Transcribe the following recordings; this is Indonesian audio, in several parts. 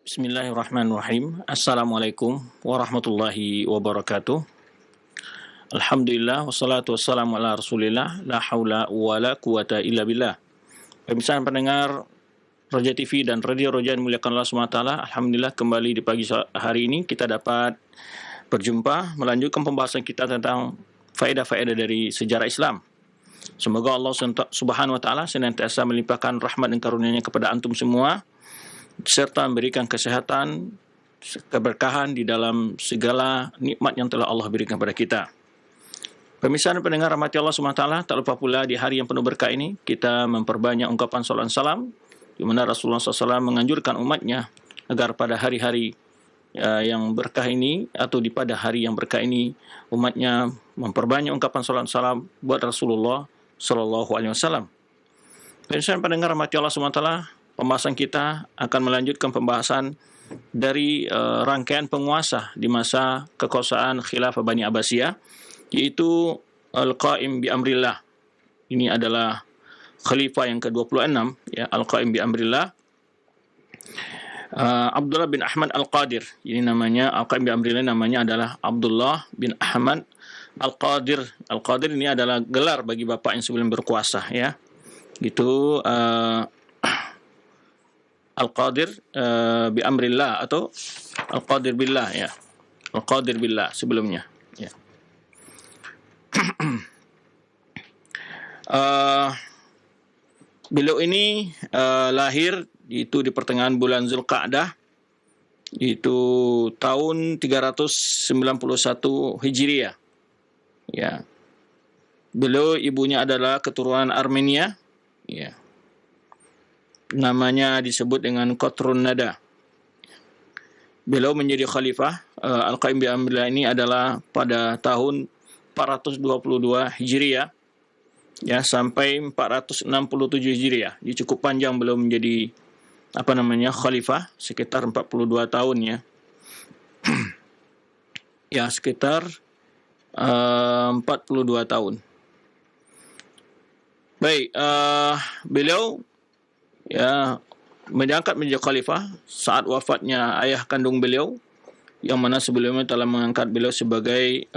Bismillahirrahmanirrahim. Assalamualaikum warahmatullahi wabarakatuh. Alhamdulillah wassalatu wassalamu ala Rasulillah la haula wala quwata illa billah. Pemirsa dan pendengar Roja TV dan Radio Roja yang dimuliakan Allah SWT, alhamdulillah kembali di pagi hari ini kita dapat berjumpa melanjutkan pembahasan kita tentang faedah-faedah dari sejarah Islam. Semoga Allah Subhanahu wa taala senantiasa melimpahkan rahmat dan karunia-Nya kepada antum semua serta memberikan kesehatan, keberkahan di dalam segala nikmat yang telah Allah berikan kepada kita. Pemirsa dan pendengar rahmati Allah SWT, tak lupa pula di hari yang penuh berkah ini kita memperbanyak ungkapan salawat dan salam, di mana Rasulullah SAW menganjurkan umatnya agar pada hari-hari yang berkah ini atau di pada hari yang berkah ini umatnya memperbanyak ungkapan salawat dan salam buat Rasulullah SAW. Pemirsa dan pendengar rahmati Allah SWT, pembahasan kita akan melanjutkan pembahasan dari rangkaian penguasa di masa kekuasaan Khilafah Bani Abbasiyah, yaitu Al-Qaim bi Amrillah. Ini adalah khalifah yang ke-26, ya, Al-Qaim bi Amrillah. Abdullah bin Ahmad Al-Qadir. Ini namanya Al-Qaim bi Amrillah, namanya adalah Abdullah bin Ahmad Al-Qadir. Al-Qadir ini adalah gelar bagi bapak yang sebelum berkuasa, ya. Gitu Al-Qadir bi Amrillah atau Al-Qadir billah, ya. Al-Qadir billah sebelumnya, ya. Beliau ini lahir itu di pertengahan bulan Zulqa'dah, itu tahun 391 Hijriah. Ya. Beliau ibunya adalah keturunan Armenia, ya. Namanya disebut dengan Qatrun Nada. Beliau menjadi khalifah Al-Qaim bi Amrillah ini adalah pada tahun 422 Hijriah, ya, sampai 467 Hijriah. Jadi cukup panjang beliau menjadi khalifah, sekitar 42 tahun, ya. Ya, sekitar 42 tahun. Baik, beliau, ya, diangkat menjadi khalifah saat wafatnya ayah kandung beliau, yang mana sebelumnya telah mengangkat beliau sebagai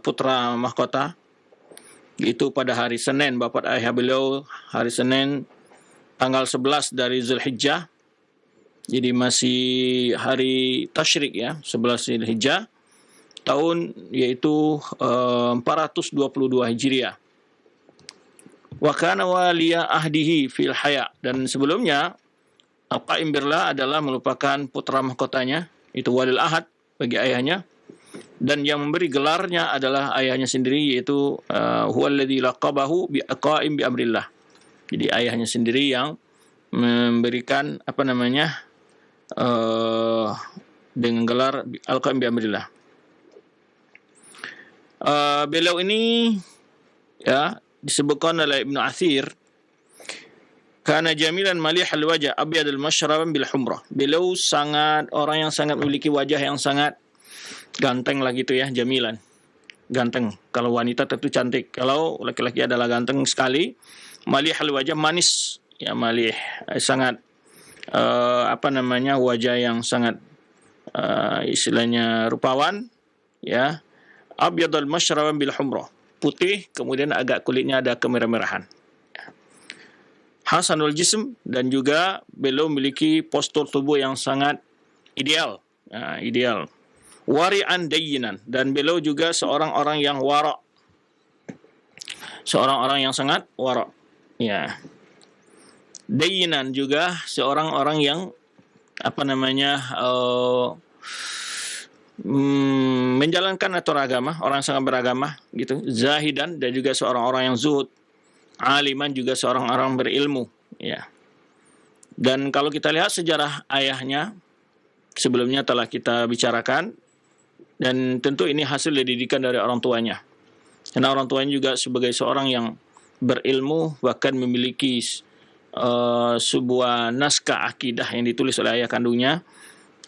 putra mahkota. Itu pada hari Senin, bapak ayah beliau hari Senin tanggal 11 dari Zulhijjah. Jadi masih hari tasyrik, ya, 11 Zulhijjah tahun yaitu 422 Hijriah. Wa kana waliya ahdihi fil haya, dan sebelumnya Al-Qaim Birlah adalah merupakan putra mahkotanya, itu walil ahad bagi ayahnya, dan yang memberi gelarnya adalah ayahnya sendiri, yaitu huwallazi laqabahu bi Al-Qaim bi Amrillah. Jadi ayahnya sendiri yang memberikan dengan gelar Al-Qaim bi Amrillah. Beliau ini, ya, disebutkan oleh Ibnu Athir, kana jamilan malihal wajah abyadul masyraban bil humrah. Beliau orang yang sangat memiliki wajah yang sangat ganteng lah gitu, ya, jamilan. Ganteng. Kalau wanita tentu cantik. Kalau laki-laki adalah ganteng sekali. Malihal wajah, manis, ya, malih, sangat wajah yang sangat istilahnya rupawan, ya. Abyadul masyraban bil humrah. Putih, kemudian agak kulitnya ada kemerah-merahan. Hasanul jism, dan juga beliau memiliki postur tubuh yang sangat ideal. Ideal. Wari'an dayyinan, dan beliau juga seorang orang yang wara'. Seorang orang yang sangat wara'. Ya. Dayyinan juga seorang orang yang menjalankan aturan agama, orang yang sangat beragama, gitu. Zahidan, dan juga seorang orang yang zuhud. Aliman, juga seorang orang berilmu, ya. Dan kalau kita lihat sejarah ayahnya sebelumnya telah kita bicarakan, dan tentu ini hasil dari didikan dari orang tuanya. Karena orang tuanya juga sebagai seorang yang berilmu, bahkan memiliki sebuah naskah akidah yang ditulis oleh ayah kandungnya.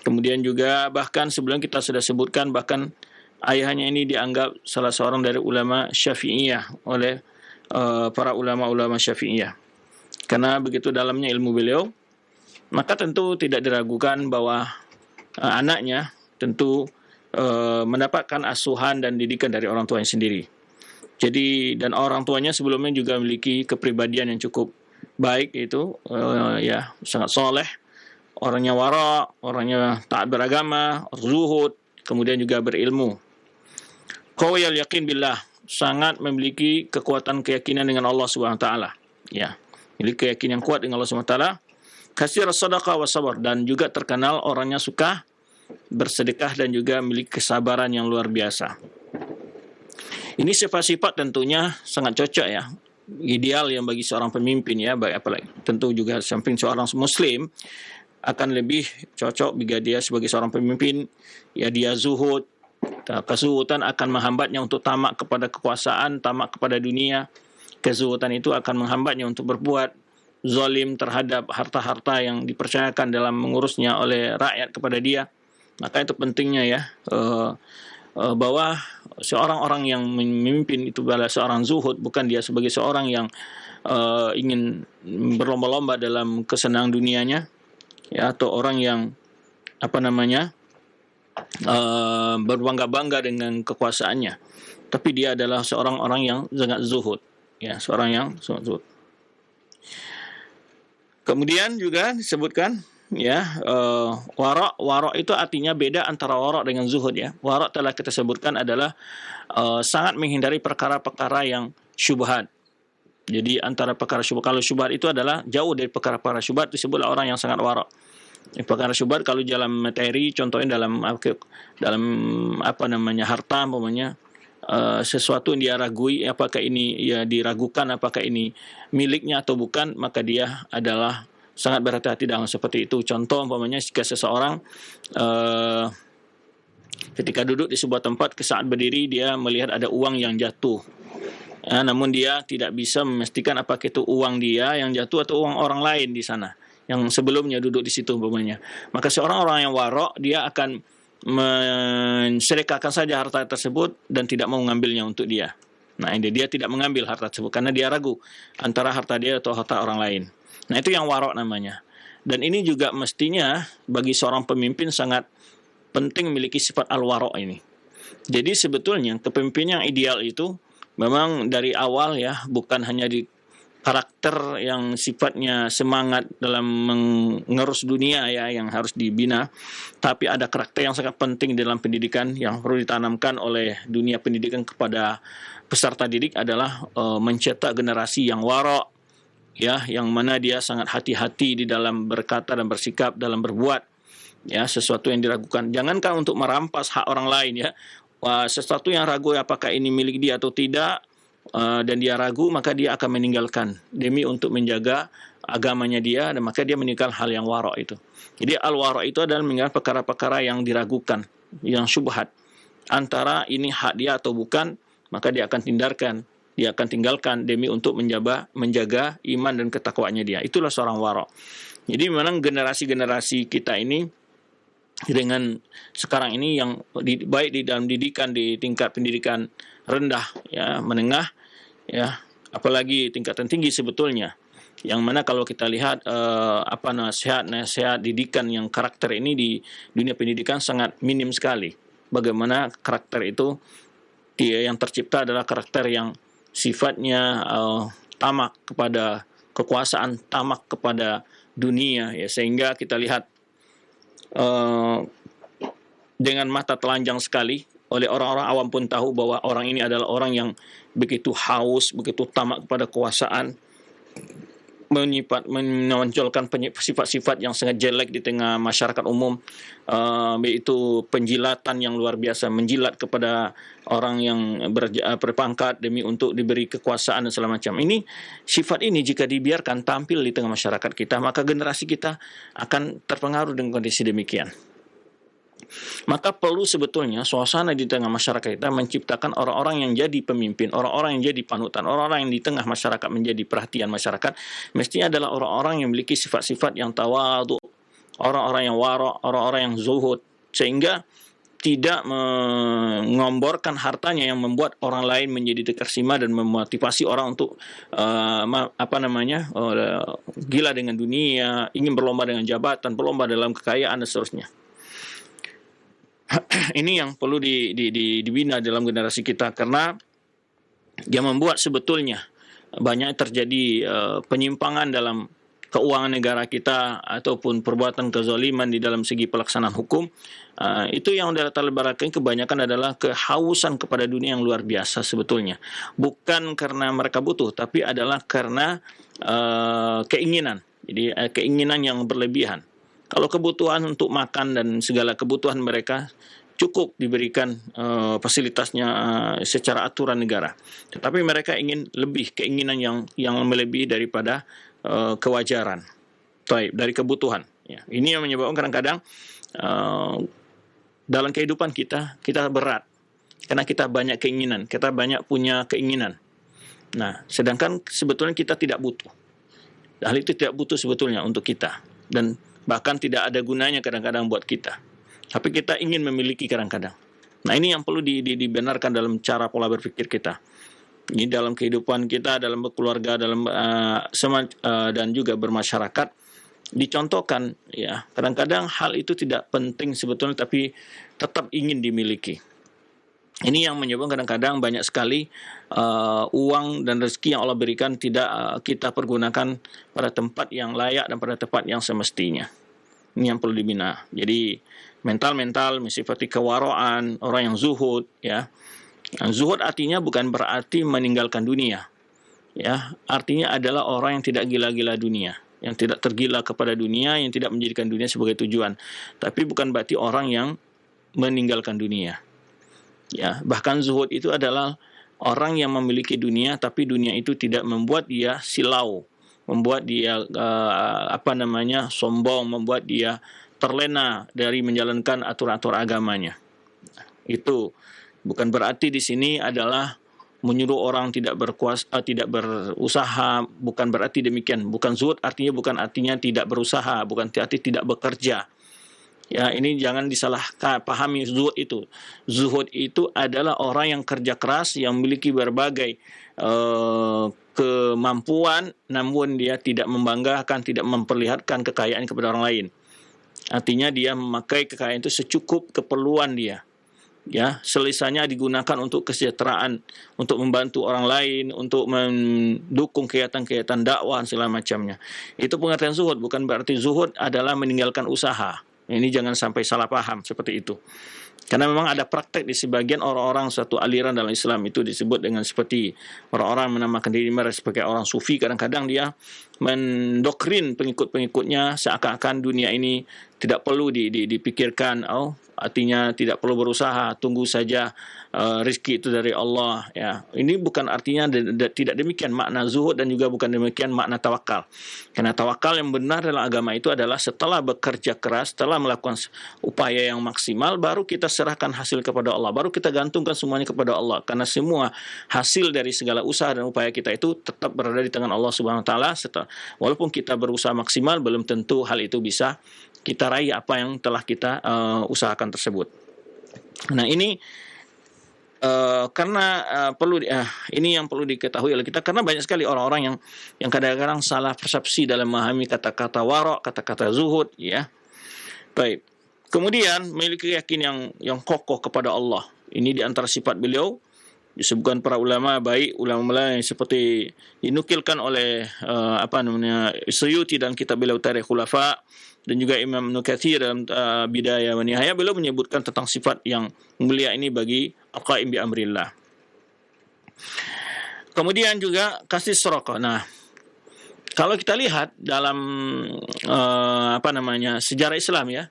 Kemudian juga bahkan sebelum kita sudah sebutkan, bahkan ayahnya ini dianggap salah seorang dari ulama Syafi'iyah oleh para ulama-ulama Syafi'iyah. Karena begitu dalamnya ilmu beliau, maka tentu tidak diragukan bahwa anaknya tentu mendapatkan asuhan dan didikan dari orang tuanya sendiri. Jadi, dan orang tuanya sebelumnya juga memiliki kepribadian yang cukup baik, itu ya sangat soleh, orangnya wara, orangnya taat beragama, zuhud, kemudian juga berilmu. Qawiyal yakin billah, sangat memiliki kekuatan keyakinan dengan Allah Subhanahu wa taala. Ya, memiliki keyakinan kuat dengan Allah Subhanahu wa taala. Kasir sedekah wa sabar, dan juga terkenal orangnya suka bersedekah dan juga memiliki kesabaran yang luar biasa. Ini sifat-sifat tentunya sangat cocok ya, ideal yang bagi seorang pemimpin ya, apalagi tentu juga samping seorang muslim akan lebih cocok jika dia sebagai seorang pemimpin ya dia zuhud. Kezuhudan akan menghambatnya untuk tamak kepada kekuasaan, tamak kepada dunia. Kezuhudan itu akan menghambatnya untuk berbuat zalim terhadap harta-harta yang dipercayakan dalam mengurusnya oleh rakyat kepada dia. Maka itu pentingnya ya, bahwa seorang orang yang memimpin itu adalah seorang zuhud, bukan dia sebagai seorang yang ingin berlomba-lomba dalam kesenangan dunianya ya, atau orang yang berbangga-bangga dengan kekuasaannya, tapi dia adalah seorang orang yang sangat zuhud ya, seorang yang sangat zuhud. Kemudian juga disebutkan ya, wara itu artinya beda antara wara dengan zuhud ya. Wara telah kita sebutkan adalah sangat menghindari perkara-perkara yang syubhat. Jadi antara perkara syubhat, kalau syubhat itu adalah jauh dari perkara-perkara syubhat, disebutlah orang yang sangat wara. Perkara syubhat kalau dalam materi, contohnya dalam harta umpamanya, sesuatu yang dia ragui, apakah ini ya diragukan apakah ini miliknya atau bukan, maka dia adalah sangat berhati-hati dalam seperti itu. Contoh umpamanya jika seseorang ketika duduk di sebuah tempat, saat berdiri dia melihat ada uang yang jatuh, namun dia tidak bisa memastikan apakah itu uang dia yang jatuh atau uang orang lain di sana yang sebelumnya duduk di situ umpamanya. Maka seorang orang yang wara, dia akan mensedekahkan saja harta tersebut dan tidak mau mengambilnya untuk dia. Nah, ini dia tidak mengambil harta tersebut karena dia ragu antara harta dia atau harta orang lain. Nah, itu yang wara namanya. Dan ini juga mestinya bagi seorang pemimpin sangat penting memiliki sifat al-wara ini. Jadi sebetulnya kepemimpinan yang ideal itu memang dari awal ya, bukan hanya di karakter yang sifatnya semangat dalam mengurus dunia ya yang harus dibina, tapi ada karakter yang sangat penting dalam pendidikan yang perlu ditanamkan oleh dunia pendidikan kepada peserta didik adalah mencetak generasi yang wara ya, yang mana dia sangat hati-hati di dalam berkata dan bersikap, dalam berbuat ya, sesuatu yang diragukan. Jangankan untuk merampas hak orang lain ya, sesuatu yang ragu apakah ini milik dia atau tidak, dan dia ragu, maka dia akan meninggalkan demi untuk menjaga agamanya dia, dan maka dia meninggalkan hal yang wara itu. Jadi al-wara itu adalah meninggalkan perkara-perkara yang diragukan, yang syubhat, antara ini hak dia atau bukan, maka dia akan tinggalkan demi untuk menjaga iman dan ketakwaannya dia. Itulah seorang wara. Jadi memang generasi-generasi kita ini dengan sekarang ini yang baik di dalam didikan, di tingkat pendidikan rendah ya, menengah ya, apalagi tingkatan tinggi sebetulnya, yang mana kalau kita lihat nasihat didikan yang karakter ini di dunia pendidikan sangat minim sekali. Bagaimana karakter itu yang tercipta adalah karakter yang sifatnya tamak kepada kekuasaan, tamak kepada dunia ya, sehingga kita lihat dengan mata telanjang sekali oleh orang-orang awam pun tahu bahwa orang ini adalah orang yang begitu haus, begitu tamak kepada kekuasaan, menonjolkan sifat-sifat yang sangat jelek di tengah masyarakat umum, yaitu penjilatan yang luar biasa, menjilat kepada orang yang berpangkat demi untuk diberi kekuasaan dan segala macam. Ini sifat ini jika dibiarkan tampil di tengah masyarakat kita, maka generasi kita akan terpengaruh dengan kondisi demikian. Maka perlu sebetulnya suasana di tengah masyarakat kita menciptakan orang-orang yang jadi pemimpin, orang-orang yang jadi panutan, orang-orang yang di tengah masyarakat menjadi perhatian masyarakat, mestinya adalah orang-orang yang memiliki sifat-sifat yang tawadhu, orang-orang yang wara, orang-orang yang zuhud, sehingga tidak mengomborkan hartanya yang membuat orang lain menjadi terkesima dan memotivasi orang untuk gila dengan dunia, ingin berlomba dengan jabatan, berlomba dalam kekayaan dan seterusnya. Ini yang perlu dibina dalam generasi kita, karena dia membuat sebetulnya banyak terjadi penyimpangan dalam keuangan negara kita ataupun perbuatan kezaliman di dalam segi pelaksanaan hukum. Itu yang latar belakang kebanyakan adalah kehausan kepada dunia yang luar biasa sebetulnya. Bukan karena mereka butuh, tapi adalah karena keinginan. Jadi keinginan yang berlebihan. Kalau kebutuhan untuk makan dan segala kebutuhan mereka cukup diberikan fasilitasnya secara aturan negara. Tetapi mereka ingin lebih, keinginan yang melebihi daripada kewajaran, dari kebutuhan. Ya, ini yang menyebabkan kadang-kadang dalam kehidupan kita berat, karena kita banyak keinginan, kita banyak punya keinginan. Nah, sedangkan sebetulnya kita tidak butuh. Hal itu tidak butuh sebetulnya untuk kita, dan bahkan tidak ada gunanya kadang-kadang buat kita. Tapi kita ingin memiliki kadang-kadang. Nah, ini yang perlu dibenarkan dalam cara pola berpikir kita. Ini dalam kehidupan kita, dalam berkeluarga, dalam dan juga bermasyarakat, dicontohkan. Ya, kadang-kadang hal itu tidak penting sebetulnya, tapi tetap ingin dimiliki. Ini yang menyebabkan kadang-kadang banyak sekali uang dan rezeki yang Allah berikan tidak kita pergunakan pada tempat yang layak dan pada tempat yang semestinya. Ini yang perlu dibina. Jadi mental mensifati kewaraan, orang yang zuhud, ya. Zuhud artinya bukan berarti meninggalkan dunia. Ya, artinya adalah orang yang tidak gila-gila dunia, yang tidak tergila kepada dunia, yang tidak menjadikan dunia sebagai tujuan. Tapi bukan berarti orang yang meninggalkan dunia. Ya, bahkan zuhud itu adalah orang yang memiliki dunia, tapi dunia itu tidak membuat dia silau, membuat dia sombong, membuat dia terlena dari menjalankan aturan-aturan agamanya. Itu bukan berarti di sini adalah menyuruh orang tidak tidak berusaha, bukan berarti demikian. Bukan zuhud bukan artinya tidak berusaha, bukan arti tidak bekerja. Ya, ini jangan disalah pahami zuhud itu. Zuhud itu adalah orang yang kerja keras, yang memiliki berbagai kemampuan, namun dia tidak membanggakan, tidak memperlihatkan kekayaan kepada orang lain. Artinya dia memakai kekayaan itu secukup keperluan dia. Ya, selisanya digunakan untuk kesejahteraan, untuk membantu orang lain, untuk mendukung kegiatan-kegiatan dakwah segala macamnya. Itu pengertian zuhud, bukan berarti zuhud adalah meninggalkan usaha. Ini jangan sampai salah paham seperti itu. Karena memang ada praktek di sebagian orang-orang suatu aliran dalam Islam itu disebut dengan seperti orang-orang menamakan diri mereka sebagai orang sufi. Kadang-kadang dia mendoktrin pengikut-pengikutnya seakan-akan dunia ini tidak perlu dipikirkan. Artinya tidak perlu berusaha, tunggu saja rezeki itu dari Allah. Ya, ini bukan artinya tidak demikian makna zuhud, dan juga bukan demikian makna tawakal. Karena tawakal yang benar dalam agama itu adalah setelah bekerja keras, setelah melakukan upaya yang maksimal, baru kita serahkan hasil kepada Allah, baru kita gantungkan semuanya kepada Allah. Karena semua hasil dari segala usaha dan upaya kita itu tetap berada di tangan Allah Subhanahu Wa Taala. Walaupun kita berusaha maksimal, belum tentu hal itu bisa kita raih apa yang telah kita usahakan tersebut. Nah, ini karena ini yang perlu diketahui oleh kita, karena banyak sekali orang-orang yang kadang-kadang salah persepsi dalam memahami kata-kata warok, kata-kata zuhud, ya. Baik. Kemudian memiliki keyakinan yang kokoh kepada Allah. Ini di antara sifat beliau. Disebutkan para ulama, baik ulama-ulama yang seperti dinukilkan oleh Suyuti dalam kitab beliau Tarikh Khulafa, dan juga Imam Ibnu Katsir dalam Bidayah wa Nihayah, beliau menyebutkan tentang sifat yang mulia ini bagi al-qaim bi amrillah. Kemudian juga kasih sorokoh. Nah, kalau kita lihat dalam sejarah Islam, ya,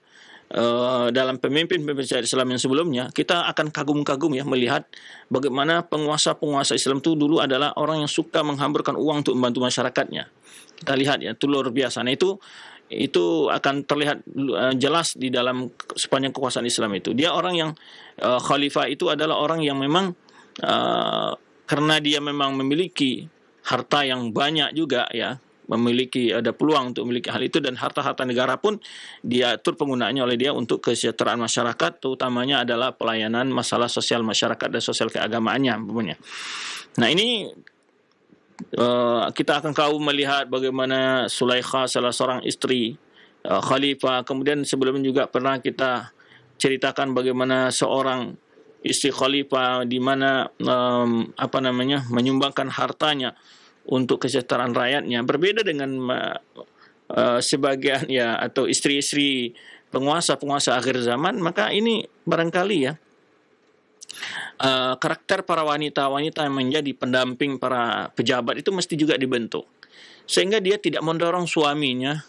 dalam pemimpin-pemimpin sejarah Islam yang sebelumnya, kita akan kagum-kagum ya melihat bagaimana penguasa-penguasa Islam itu dulu adalah orang yang suka menghamburkan uang untuk membantu masyarakatnya. Kita lihat, ya, itu luar biasa. Nah, itu akan terlihat jelas di dalam sepanjang kekuasaan Islam itu. Dia orang yang khalifah itu adalah orang yang memang karena dia memang memiliki harta yang banyak juga, ya, ada peluang untuk memiliki hal itu, dan harta-harta negara pun diatur penggunaannya oleh dia untuk kesejahteraan masyarakat, terutamanya adalah pelayanan masalah sosial masyarakat dan sosial keagamaannya umpamanya. Nah, ini kita akan melihat bagaimana Sulaikha, salah seorang istri khalifah. Kemudian sebelumnya juga pernah kita ceritakan bagaimana seorang istri khalifah di mana menyumbangkan hartanya untuk kesejahteraan rakyatnya. Berbeda dengan sebagian atau istri-istri penguasa akhir zaman, maka ini barangkali karakter para wanita-wanita yang menjadi pendamping para pejabat itu mesti juga dibentuk, sehingga dia tidak mendorong suaminya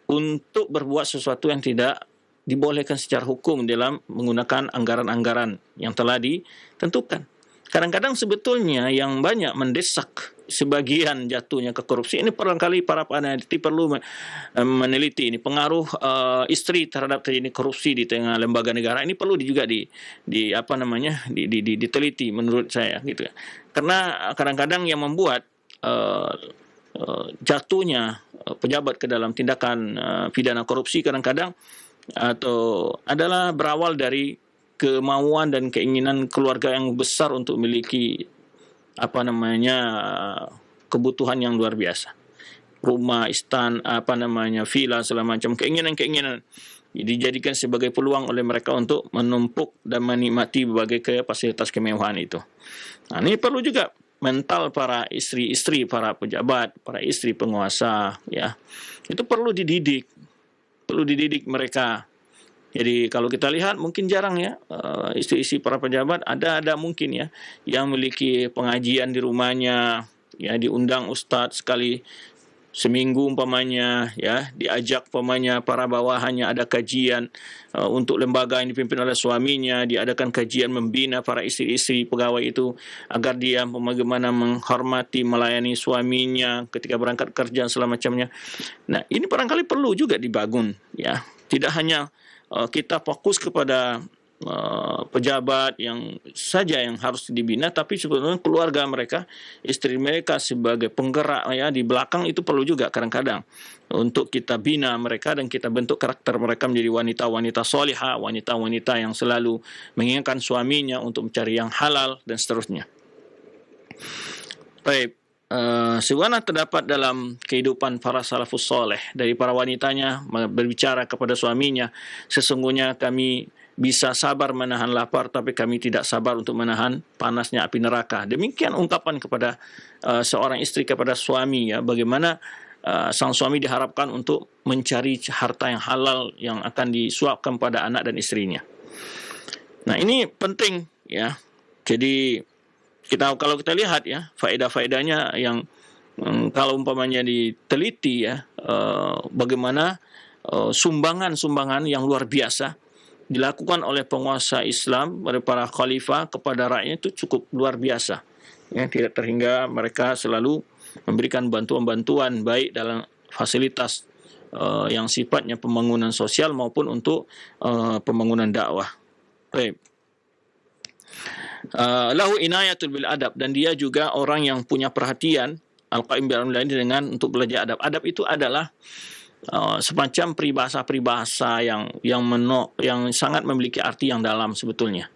untuk berbuat sesuatu yang tidak dibolehkan secara hukum dalam menggunakan anggaran-anggaran yang telah ditentukan. Kadang-kadang sebetulnya yang banyak mendesak sebagian jatuhnya ke korupsi ini, barangkali para peneliti perlu meneliti ini pengaruh istri terhadap terjadi korupsi di tengah lembaga negara. Ini perlu juga diteliti menurut saya gitu. Karena kadang-kadang yang membuat jatuhnya pejabat ke dalam tindakan pidana korupsi kadang-kadang adalah berawal dari kemauan dan keinginan keluarga yang besar untuk memiliki kebutuhan yang luar biasa, rumah, istan, villa, segala macam, keinginan dijadikan sebagai peluang oleh mereka untuk menumpuk dan menikmati berbagai fasilitas kemewahan itu. Nah, ini perlu juga mental para istri-istri, para pejabat, para istri penguasa, itu perlu dididik mereka. Jadi kalau kita lihat mungkin jarang istri-istri para pejabat ada mungkin yang memiliki pengajian di rumahnya, diundang ustadz sekali seminggu umpamanya, diajak umpamanya para bawahannya ada kajian untuk lembaga yang dipimpin oleh suaminya, diadakan kajian membina para istri-istri pegawai itu agar dia bagaimana menghormati, melayani suaminya ketika berangkat kerja segala macamnya. Nah, ini barangkali perlu juga dibangun, tidak hanya kita fokus kepada pejabat yang harus dibina, tapi sebetulnya keluarga mereka, istri mereka sebagai penggerak di belakang itu perlu juga kadang-kadang untuk kita bina mereka dan kita bentuk karakter mereka menjadi wanita-wanita solihah, wanita-wanita yang selalu mengingatkan suaminya untuk mencari yang halal dan seterusnya. Baik, sebagaimana terdapat dalam kehidupan para salafus soleh dari para wanitanya berbicara kepada suaminya, sesungguhnya kami bisa sabar menahan lapar, tapi kami tidak sabar untuk menahan panasnya api neraka. Demikian ungkapan kepada seorang istri kepada suami, bagaimana sang suami diharapkan untuk mencari harta yang halal yang akan disuapkan pada anak dan istrinya. Nah, ini penting Jadi kalau kita lihat faedah-faedahnya yang kalau umpamanya diteliti bagaimana sumbangan-sumbangan yang luar biasa dilakukan oleh penguasa Islam, oleh para khalifah kepada rakyatnya itu cukup luar biasa. Tidak terhingga mereka selalu memberikan bantuan-bantuan baik dalam fasilitas yang sifatnya pembangunan sosial maupun untuk pembangunan dakwah. Baik. Lahu inayatul bil adab, dan dia juga orang yang punya perhatian al-qaim bil amri dengan untuk belajar adab. Adab itu adalah semacam peribahasa yang sangat memiliki arti yang dalam sebetulnya.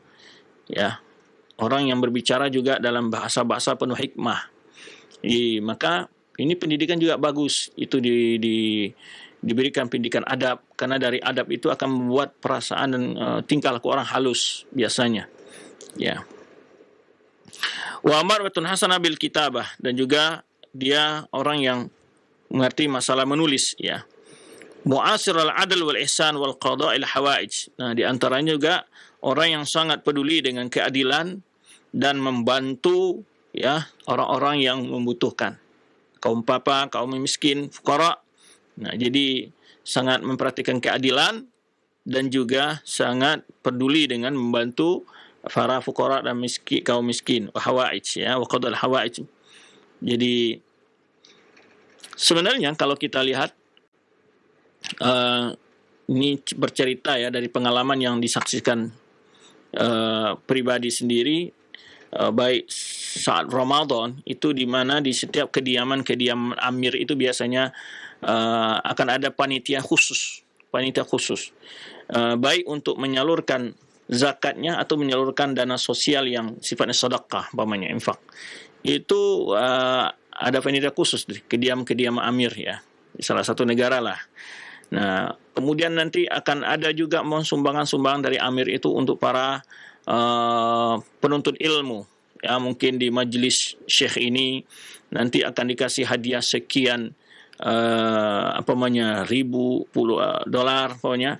Orang yang berbicara juga dalam bahasa-bahasa penuh hikmah. Maka ini pendidikan juga bagus. Itu diberikan pendidikan adab, karena dari adab itu akan membuat perasaan dan tingkah laku orang halus biasanya. Wa marwatun hasanah bil kitabah, dan juga dia orang yang mengerti masalah menulis, mu'asir al-adl wal ihsan wal qada' il hawaij. Nah, di antaranya juga orang yang sangat peduli dengan keadilan dan membantu orang-orang yang membutuhkan, kaum papa, kaum miskin, fuqara. Nah, jadi sangat memperhatikan keadilan dan juga sangat peduli dengan membantu para fuqara dan kaum miskin, wa hawaij, wa qada' al hawaij. Jadi sebenarnya kalau kita lihat ini bercerita dari pengalaman yang disaksikan pribadi sendiri, baik saat Ramadan itu, di mana di setiap kediaman amir itu biasanya akan ada panitia khusus, baik untuk menyalurkan zakatnya atau menyalurkan dana sosial yang sifatnya sedekah, umpamanya infak. Itu ada panitia khusus di kediaman amir ya, di salah satu negara lah. Nah, kemudian nanti akan ada juga sumbangan-sumbangan dari amir itu untuk para penuntut ilmu. Ya, mungkin di majelis syekh ini nanti akan dikasih hadiah sekian ribu, dolar pokoknya,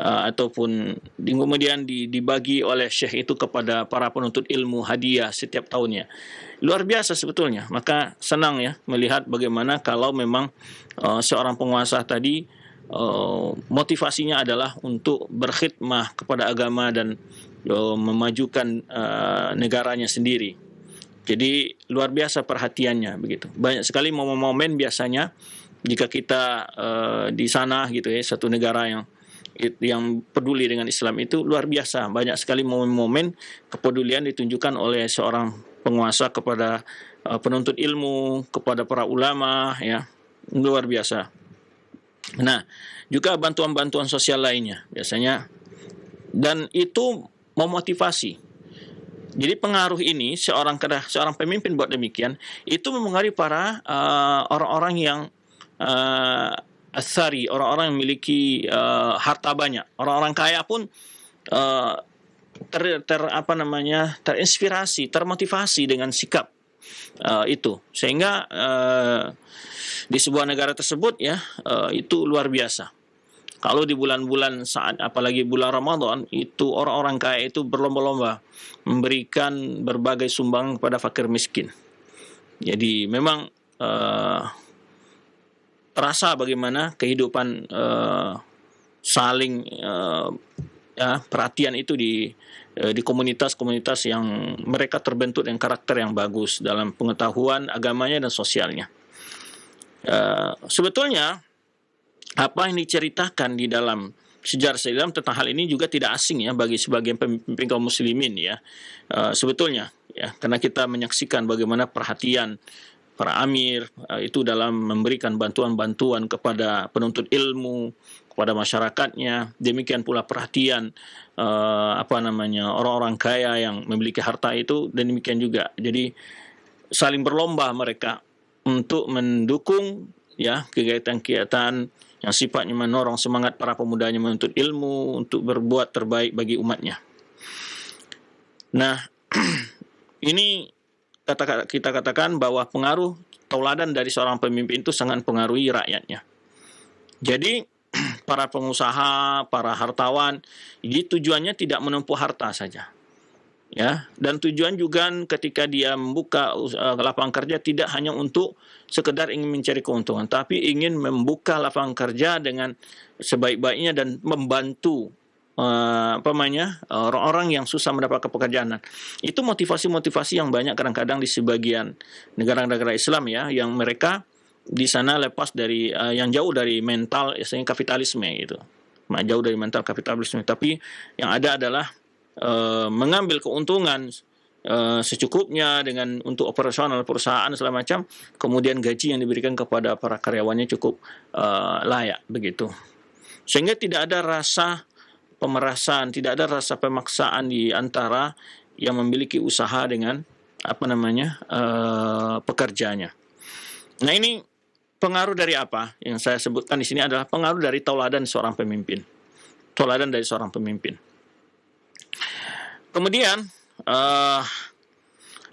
ataupun kemudian dibagi oleh syekh itu kepada para penuntut ilmu hadiah setiap tahunnya. Luar biasa sebetulnya. Maka senang ya melihat bagaimana kalau memang seorang penguasa tadi motivasinya adalah untuk berkhidmah kepada agama dan memajukan negaranya sendiri. Jadi luar biasa perhatiannya begitu. Banyak sekali momen-momen biasanya jika kita di sana gitu ya, satu negara yang peduli dengan Islam itu luar biasa. Banyak sekali momen-momen kepedulian ditunjukkan oleh seorang penguasa kepada penuntut ilmu, kepada para ulama ya. Luar biasa. Nah, juga bantuan-bantuan sosial lainnya biasanya, dan itu memotivasi. Jadi pengaruh ini seorang pemimpin buat demikian, itu mempengaruhi para orang-orang yang asari, orang-orang yang memiliki harta banyak. Orang-orang kaya pun terinspirasi, termotivasi dengan sikap itu, sehingga di sebuah negara tersebut ya itu luar biasa. Kalau di bulan-bulan saat apalagi bulan Ramadan itu orang-orang kaya itu berlomba-lomba memberikan berbagai sumbangan kepada fakir miskin. Jadi memang terasa bagaimana kehidupan saling perhatian itu di komunitas-komunitas yang mereka terbentuk dengan karakter yang bagus dalam pengetahuan agamanya dan sosialnya. Sebetulnya apa yang diceritakan di dalam sejarah Islam tentang hal ini juga tidak asing ya bagi sebagian pemimpin kaum muslimin ya. Sebetulnya ya, karena kita menyaksikan bagaimana perhatian para amir itu dalam memberikan bantuan-bantuan kepada penuntut ilmu, kepada masyarakatnya. Demikian pula perhatian orang-orang kaya yang memiliki harta itu, dan demikian juga. Jadi saling berlomba mereka untuk mendukung ya kegiatan-kegiatan yang sifatnya mendorong semangat para pemudanya menuntut ilmu untuk berbuat terbaik bagi umatnya. Nah, ini kita katakan bahwa pengaruh tauladan dari seorang pemimpin itu sangat mempengaruhi rakyatnya. Jadi para pengusaha, para hartawan, jadi tujuannya tidak menempuh harta saja. Ya, dan tujuan juga ketika dia membuka lapangan kerja tidak hanya untuk sekedar ingin mencari keuntungan, tapi ingin membuka lapangan kerja dengan sebaik-baiknya dan membantu orang-orang yang susah mendapat pekerjaan. Itu motivasi-motivasi yang banyak kadang-kadang di sebagian negara-negara Islam ya, yang mereka di sana lepas dari yang jauh dari mental istilahnya kapitalisme gitu. Jauh dari mental kapitalisme, tapi yang ada adalah mengambil keuntungan secukupnya dengan untuk operasional perusahaan segala macam, kemudian gaji yang diberikan kepada para karyawannya cukup layak begitu, sehingga tidak ada rasa pemerasan, tidak ada rasa pemaksaan di antara yang memiliki usaha dengan pekerjanya. Nah, ini pengaruh dari apa yang saya sebutkan di sini adalah pengaruh dari tauladan seorang pemimpin. Kemudian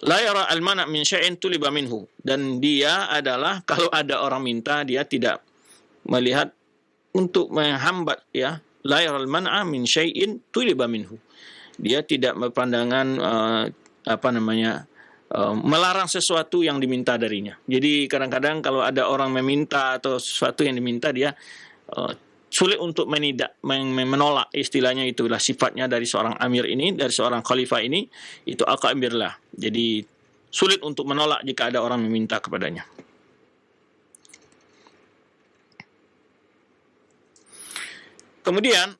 la yara al-mana' min syai'in tuliba minhu, dan dia adalah kalau ada orang minta dia tidak melihat untuk menghambat ya. La yara al-mana' min syai'in tuliba minhu. Dia tidak berpandangan melarang sesuatu yang diminta darinya. Jadi kadang-kadang kalau ada orang meminta atau sesuatu yang diminta, dia sulit untuk menolak, istilahnya itulah sifatnya dari seorang amir ini, dari seorang khalifah ini, itu al-qamirlah. Jadi sulit untuk menolak jika ada orang meminta kepadanya. Kemudian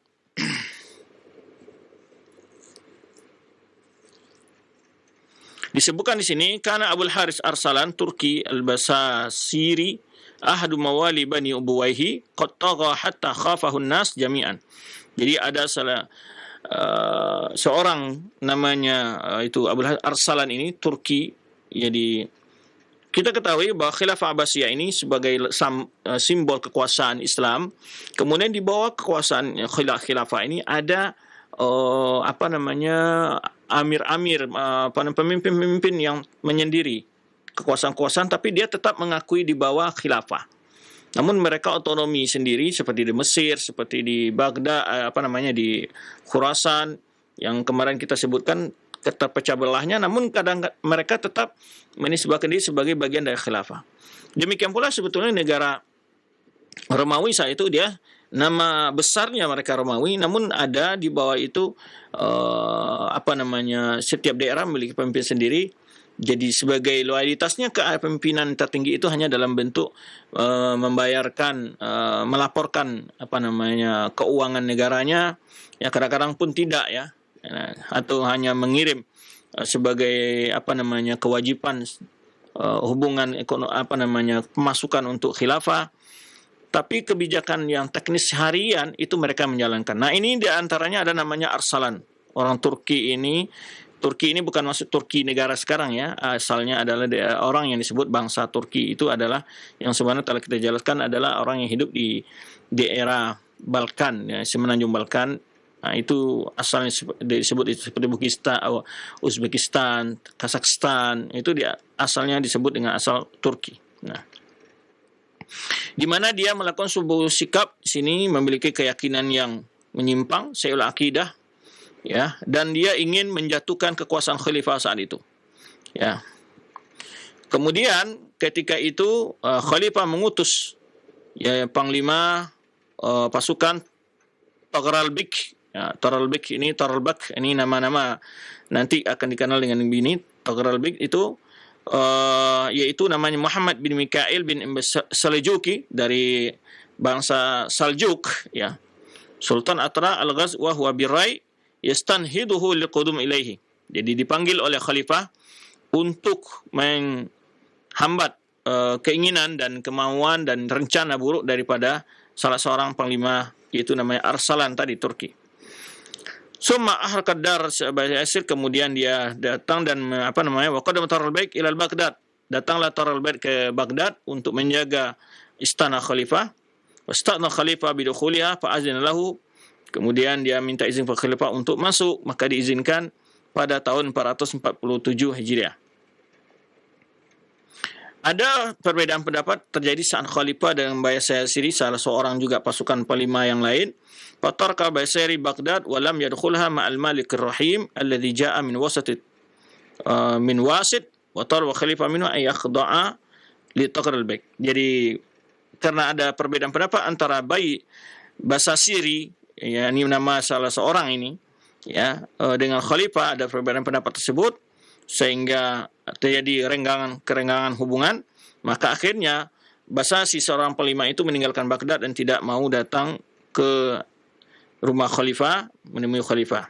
Disebutkan di sini karena Abul Haris Arsalan Turki Al-Basasiri ahadu mawali bani Ubuwaihi qad tagha hatta khafahu an-nas jami'an. Jadi ada seorang namanya itu Abul Haris Arsalan ini Turki. Jadi kita ketahui bahwa Khilafah Abbasiyah ini sebagai simbol kekuasaan Islam. Kemudian di bawah kekuasaan khilafah ini ada amir-amir, pemimpin-pemimpin yang menyendiri kekuasaan-kekuasaan, tapi dia tetap mengakui di bawah khilafah. Namun mereka otonomi sendiri seperti di Mesir, seperti di Baghdad, di Khurasan yang kemarin kita sebutkan terpecah belahnya, namun kadang mereka tetap menisbahkan diri sebagai bagian dari khilafah. Demikian pula sebetulnya negara Romawi saat itu dia nama besarnya mereka Romawi, namun ada di bawah itu setiap daerah memiliki pemimpin sendiri. Jadi sebagai loyalitasnya ke pimpinan tertinggi itu hanya dalam bentuk melaporkan keuangan negaranya, ya kadang-kadang pun tidak ya. Atau hanya mengirim sebagai kewajiban hubungan pemasukan untuk khilafah, tapi kebijakan yang teknis harian itu mereka menjalankan. Nah, ini di antaranya ada namanya Arsalan, orang Turki ini bukan maksud Turki negara sekarang ya, asalnya adalah orang yang disebut bangsa Turki. Itu adalah yang sebenarnya telah kita jelaskan adalah orang yang hidup di daerah Balkan ya, semenanjung Balkan. Nah, itu asalnya disebut seperti Uzbekistan, Kazakhstan, itu asalnya disebut dengan asal Turki. Nah, di mana dia melakukan sebuah sikap di sini memiliki keyakinan yang menyimpang, sayul akidah, ya, dan dia ingin menjatuhkan kekuasaan khalifah saat itu. Ya. Kemudian ketika itu khalifah mengutus panglima pasukan Taghralbik. Ya, Taghralbik ini nama-nama nanti akan dikenal dengan ini. Taghralbik itu yaitu namanya Muhammad bin Mikail bin Saljuki dari bangsa Saljuk ya. Sultan Atra al-Ghaz wa huwa birai yastanhiduhu liqudum ilaihi. Jadi dipanggil oleh khalifah untuk menghambat keinginan dan kemauan dan rencana buruk daripada salah seorang panglima, yaitu namanya Arsalan tadi Turki. Summa aharqad dar Basir, kemudian dia datang dan wa qadama Taghralbik ila Baghdad. Datanglah Taghralbik ke Baghdad untuk menjaga istana khalifah. Wasta'na khalifah bidukhuliha fa azina lahu. Kemudian dia minta izin kepada khalifah untuk masuk, maka diizinkan pada tahun 447 Hijriah. Ada perbedaan pendapat terjadi saat khalifah dengan Bayasiri, salah seorang juga pasukan panglima yang lain. Fatarka Bayasiri Baghdad wa lam yadkhulha ma'al Malik ar-Rahim alladhi ja'a min wasit wa talaba khalifah minhu ay yakhda'a li Taghralbik. Jadi karena ada perbedaan pendapat antara Basasiri, ya ini nama salah seorang ini, ya, dengan khalifah ada perbedaan pendapat tersebut sehingga terjadi kerenggangan hubungan, maka akhirnya Basasi seorang panglima itu meninggalkan Baghdad dan tidak mau datang ke rumah khalifah menemui khalifah.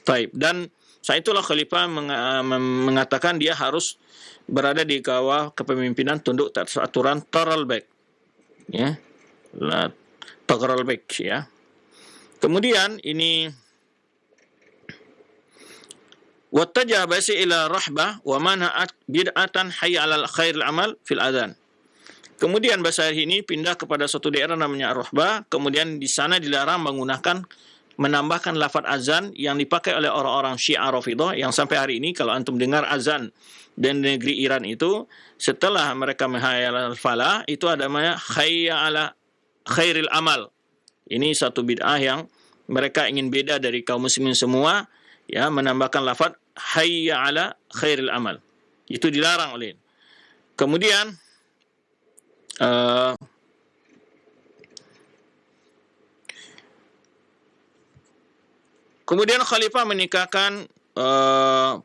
Taib. Dan saat itulah khalifah mengatakan dia harus berada di bawah kepemimpinan tunduk atas aturan Taghralbik. Ya. Taghralbik ya. Kemudian ini wattajaha Basi ila rahbah wa mana'at bid'atan hayya 'alal khairil amal fil adzan. Kemudian Basari ini pindah kepada suatu daerah namanya Ar-Rahbah, kemudian di sana dilarang menambahkan lafaz azan yang dipakai oleh orang-orang Syiah Rafidhah yang sampai hari ini kalau antum dengar azan dan negeri Iran itu setelah mereka menghayal al-falah itu ada namanya hayya 'ala khairil amal. Ini satu bid'ah yang mereka ingin beda dari kaum muslimin semua, ya, menambahkan lafaz hayya 'ala khairil amal. Itu dilarang oleh. Kemudian khalifah menikahkan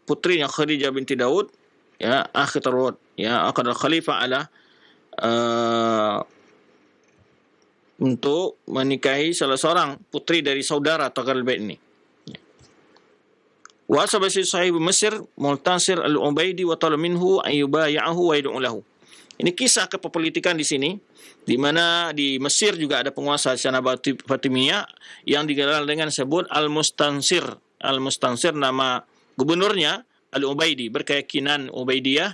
putrinya Khadijah binti Daud, ya, akhir Tarwad, ya, akan khalifah ala untuk menikahi salah seorang putri dari saudara Taghralbik ini. Wa sabasi sahib Mesir Multasir al-Ubaidi wa talab minhu ayyubayahu wa yad'u lahu. Ini kisah kepolitikan di sini, di mana di Mesir juga ada penguasa Syanabati Fatimiyah yang dikenal dengan sebut Al-Mustansir. Al-Mustansir nama gubernurnya Al-Ubaidi, berkeyakinan Ubaidiyah.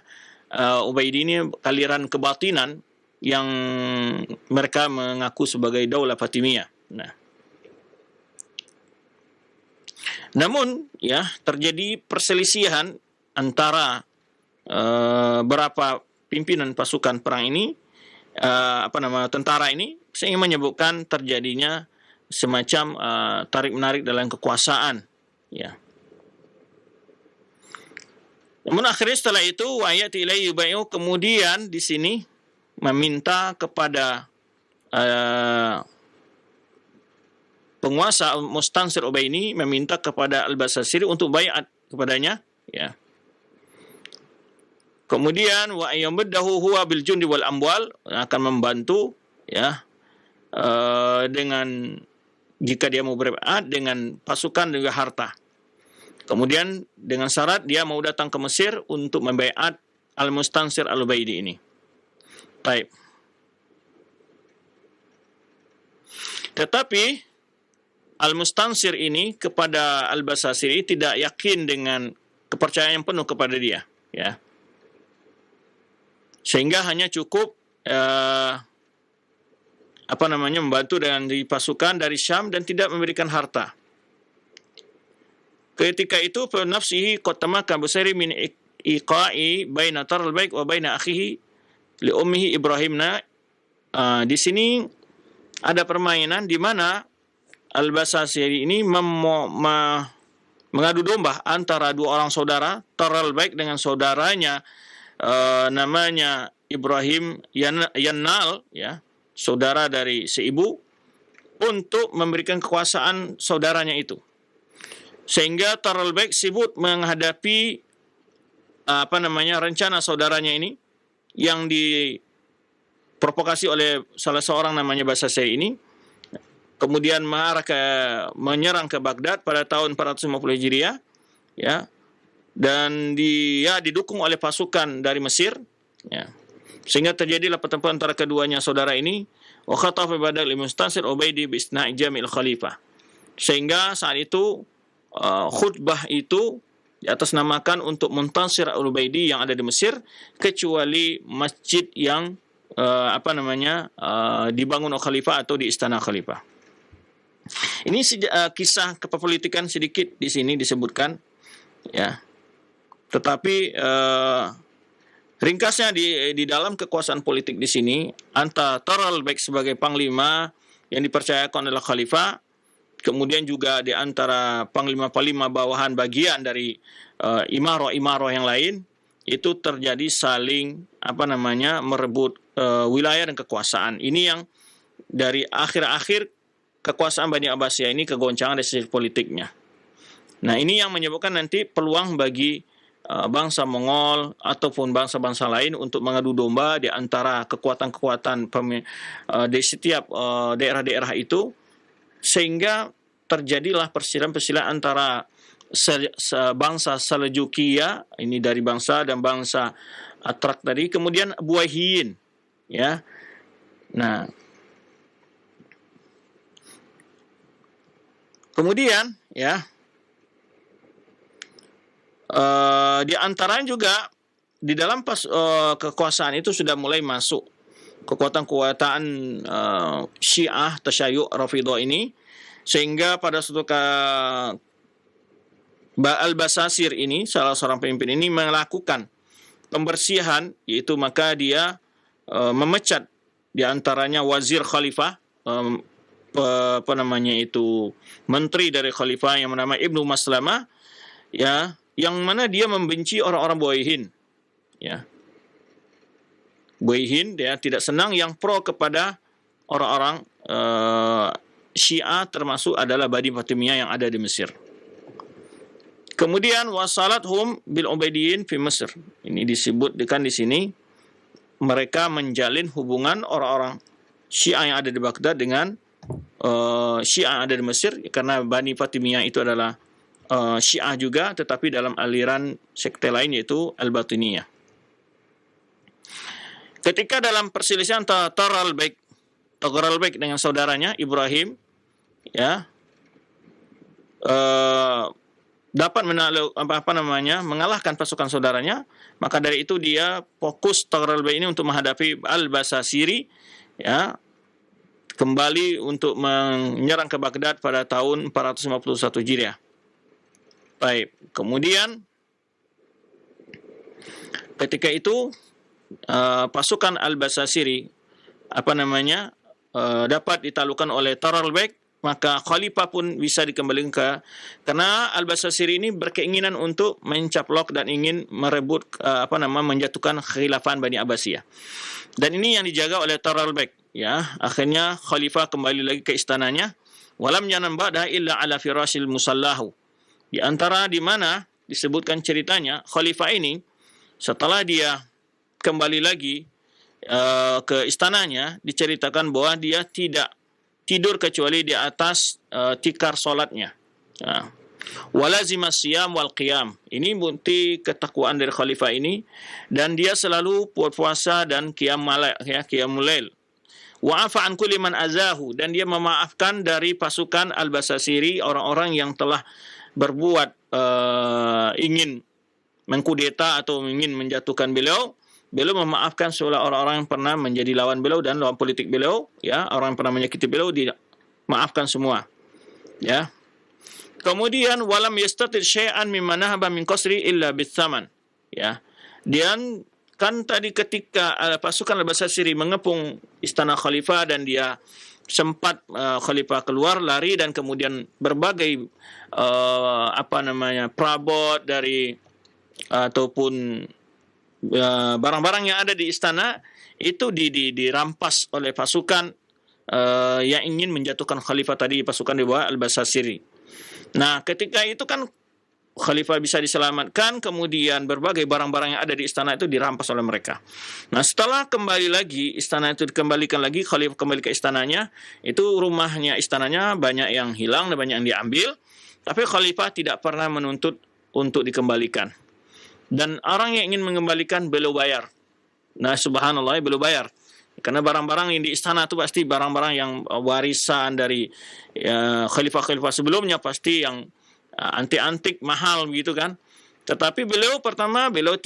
Ubaidi ini aliran kebatinan yang mereka mengaku sebagai Daulah Fatimiyah. Namun ya terjadi perselisihan antara berapa pimpinan pasukan perang ini, tentara ini, sehingga menyebabkan terjadinya semacam tarik menarik dalam kekuasaan. Ya. Namun akhirnya setelah itu wayat ilai yubayu, kemudian di sini meminta kepada penguasa Mustansir Ubaidi meminta kepada Al-Basasiri untuk baiat kepadanya, ya. Kemudian wa ayyamdahu huwa bil jundi wal amwal, akan membantu, ya, dengan jika dia mau berbaiat dengan pasukan dan juga harta. Kemudian dengan syarat dia mau datang ke Mesir untuk membaiat Al-Mustansir Al-Ubaidi ini. Baik. Tetapi Al-Mustansir ini kepada Al-Basasiri tidak yakin dengan kepercayaan yang penuh kepada dia, ya. Sehingga hanya cukup membantu dengan di pasukan dari Syam dan tidak memberikan harta. Ketika itu nafsihi qatamaka Basiri min iqa'i baina taral baik wa baina akhihi li ummihi Ibrahimna. Di sini ada permainan di mana Al-Basasiri ini mengadu domba antara dua orang saudara, Taral Baik dengan saudaranya namanya Ibrahim Yannal, ya, saudara dari seibu, untuk memberikan kekuasaan saudaranya itu. Sehingga Taral Baik sibuk menghadapi rencana saudaranya ini yang diprovokasi oleh salah seorang namanya Basasiri ini. Kemudian menyerang ke Baghdad pada tahun 450 Hijriah, ya, dan dia didukung oleh pasukan dari Mesir, ya, sehingga terjadilah pertempuran antara keduanya saudara ini. Wa khatafa badal Mustansir Ubaidi bi isna'i jamil khalifah, sehingga saat itu khutbah itu diatasnamakan untuk Mustansir Al-Ubaidi yang ada di Mesir, kecuali masjid yang dibangun oleh khalifah atau di istana khalifah. Ini kisah kepolitikan sedikit di sini disebutkan, ya. Tetapi ringkasnya di dalam kekuasaan politik di sini, antara Taral Baik sebagai panglima yang dipercayakan oleh khalifah, kemudian juga di antara panglima-panglima bawahan bagian dari imarah-imarah yang lain, itu terjadi saling merebut wilayah dan kekuasaan. Ini yang dari akhir-akhir kekuasaan Bani Abbasiyah ini kegoncangan dari sisi politiknya. Nah, ini yang menyebabkan nanti peluang bagi bangsa Mongol ataupun bangsa-bangsa lain untuk mengadu domba di antara kekuatan-kekuatan di setiap daerah-daerah itu, sehingga terjadilah persilangan antara bangsa Seljukia ini dari bangsa dan bangsa Atrak tadi, kemudian Buwayhiyin, ya. Nah, kemudian, ya, di antaranya juga di dalam kekuasaan itu sudah mulai masuk kekuatan-kekuatan Syiah, Tasyayyu', Rafidhah ini, sehingga pada suatu Al-Basasir ini, salah seorang pemimpin ini, melakukan pembersihan, yaitu maka dia memecat di antaranya wazir khalifah, menteri dari khalifah yang bernama Ibnu Maslamah, ya, yang mana dia membenci orang-orang Buwayhin, ya. Buwayhin dia tidak senang yang pro kepada orang-orang Syiah, termasuk adalah Bani Fatimiyah yang ada di Mesir. Kemudian wasalathum bil Ubaidiyin fi Mesir. Ini disebutkan di sini, mereka menjalin hubungan orang-orang Syiah yang ada di Baghdad dengan Syiah yang ada di Mesir, karena Bani Fatimiyah itu adalah Syiah juga, tetapi dalam aliran sekte lain yaitu Al-Batiniyah. Ketika dalam perselisihan Taghralbaik dengan saudaranya Ibrahim, ya, dapat mengalahkan pasukan saudaranya, maka dari itu dia fokus Taghralbaik ini untuk menghadapi Al-Basasiri, ya, kembali untuk menyerang ke Baghdad pada tahun 451 Hijriah. Baik, kemudian ketika itu pasukan Al-Basasiri dapat ditaklukkan oleh Taghralbaik, maka khalifah pun bisa dikembalikan karena Al-Basasiri ini berkeinginan untuk mencaplok dan ingin merebut menjatuhkan khilafah Bani Abbasiyah. Dan ini yang dijaga oleh Taghralbaik, ya. Akhirnya khalifah kembali lagi ke istananya. Walam yanam ba'da illa ala firasil musallahu. Di antara di mana disebutkan ceritanya khalifah ini setelah dia kembali lagi ke istananya, diceritakan bahwa dia tidak tidur kecuali di atas tikar solatnya. Walazimas siyam wal qiyam. Ini bukti ketakwaan dari khalifah ini, dan dia selalu puasa dan qiyamul lail. Wa afa an kulli man azahu, dan dia memaafkan dari pasukan Al-Basasiri orang-orang yang telah berbuat ingin mengkudeta atau ingin menjatuhkan beliau. Beliau memaafkan seolah orang-orang yang pernah menjadi lawan beliau dan lawan politik beliau, ya, orang yang pernah menyakiti beliau dimaafkan semua, ya. Kemudian walam yastatid syai'an mimma nahaba min qasri illa bithaman, ya. Dan kan tadi ketika pasukan Al-Basasiri mengepung istana khalifah dan dia sempat khalifah keluar lari, dan kemudian berbagai perabot dari ataupun barang-barang yang ada di istana itu dirampas oleh pasukan yang ingin menjatuhkan khalifah tadi, pasukan di bawah Al-Basasiri. Nah, ketika itu kan khalifah bisa diselamatkan, kemudian berbagai barang-barang yang ada di istana itu dirampas oleh mereka. Nah, setelah kembali lagi istana itu dikembalikan lagi, khalifah kembali ke istananya, itu rumahnya, istananya banyak yang hilang dan banyak yang diambil, tapi khalifah tidak pernah menuntut untuk dikembalikan. Dan orang yang ingin mengembalikan beliau bayar. Nah, subhanallah, beliau bayar. Karena barang-barang yang di istana itu pasti barang-barang yang warisan dari khalifah-khalifah sebelumnya, pasti yang antik-antik, mahal begitu kan. Tetapi beliau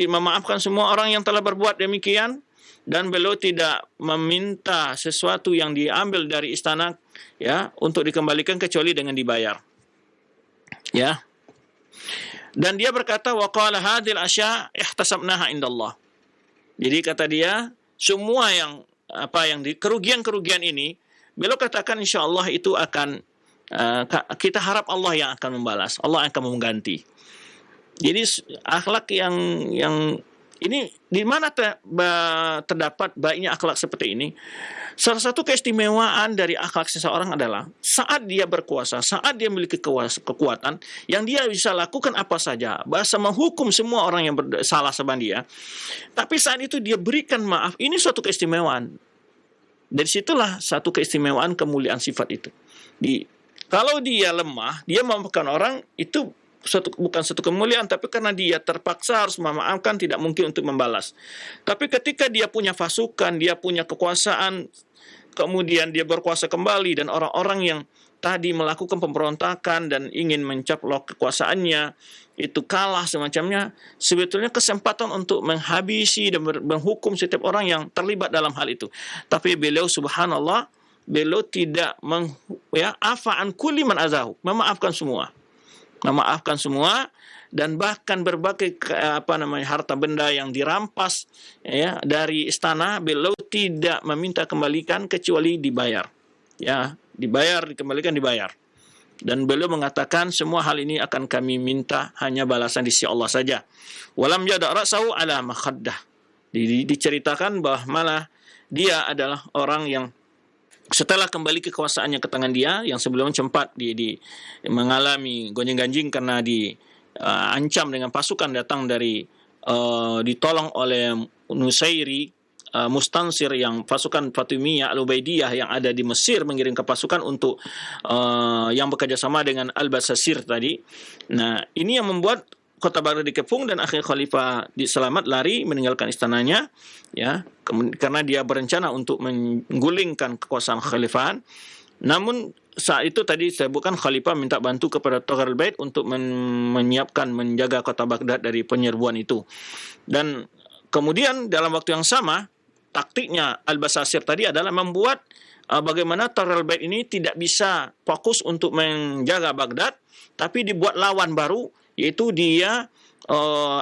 memaafkan semua orang yang telah berbuat demikian, dan beliau tidak meminta sesuatu yang diambil dari istana, ya, untuk dikembalikan kecuali dengan dibayar. Ya. Dan dia berkata, wa qala hadhil asya ihtasabnaha indallah. Jadi kata dia, semua yang kerugian-kerugian ini, beliau katakan insyaallah itu akan kita harap Allah yang akan membalas, Allah yang akan mengganti. Jadi akhlak yang ini di mana terdapat baiknya akhlak seperti ini? Salah satu keistimewaan dari akhlak seseorang adalah saat dia berkuasa, saat dia memiliki kekuatan, yang dia bisa lakukan apa saja, bahasa menghukum semua orang yang bersalah sama dia. Tapi saat itu dia berikan maaf. Ini suatu keistimewaan. Dari situlah satu keistimewaan kemuliaan sifat itu. Kalau dia lemah, dia memaafkan orang, itu bukan satu kemuliaan, tapi karena dia terpaksa harus memaafkan, tidak mungkin untuk membalas. Tapi ketika dia punya pasukan, dia punya kekuasaan, kemudian dia berkuasa kembali, dan orang-orang yang tadi melakukan pemberontakan dan ingin mencaplok kekuasaannya itu kalah semacamnya, sebetulnya kesempatan untuk menghabisi dan menghukum setiap orang yang terlibat dalam hal itu. Tapi beliau subhanallah, beliau tidak afa'an kulli man azahu, memaafkan semua, dan bahkan berbagai harta benda yang dirampas, ya, dari istana, beliau tidak meminta kembalikan kecuali dibayar, ya, dikembalikan. Dan beliau mengatakan semua hal ini akan kami minta hanya balasan di sisi Allah saja. Walam yada' ra'sahu ala makhaddah. Diceritakan bahwa malah dia adalah orang yang setelah kembali kekuasaannya ke tangan dia, yang sebelumnya sempat mengalami gonjang-ganjing karena diancam dengan pasukan datang dari ditolong oleh Nusairi, Mustansir, yang pasukan Fatimiyah Al-Ubaidiyah yang ada di Mesir mengirimkan pasukan untuk yang bekerja sama dengan Al-Basasir tadi. Nah, ini yang membuat kota Baghdad dikepung dan akhir Khalifah selamat lari meninggalkan istananya, ya, karena dia berencana untuk menggulingkan kekuasaan khalifahan. Namun saat itu tadi saya bukan Khalifah minta bantu kepada Tughril Bait untuk menyiapkan menjaga kota Baghdad dari penyerbuan itu. Dan kemudian dalam waktu yang sama taktiknya Al-Basasir tadi adalah membuat bagaimana Tughril Bait ini tidak bisa fokus untuk menjaga Baghdad, tapi dibuat lawan baru, yaitu dia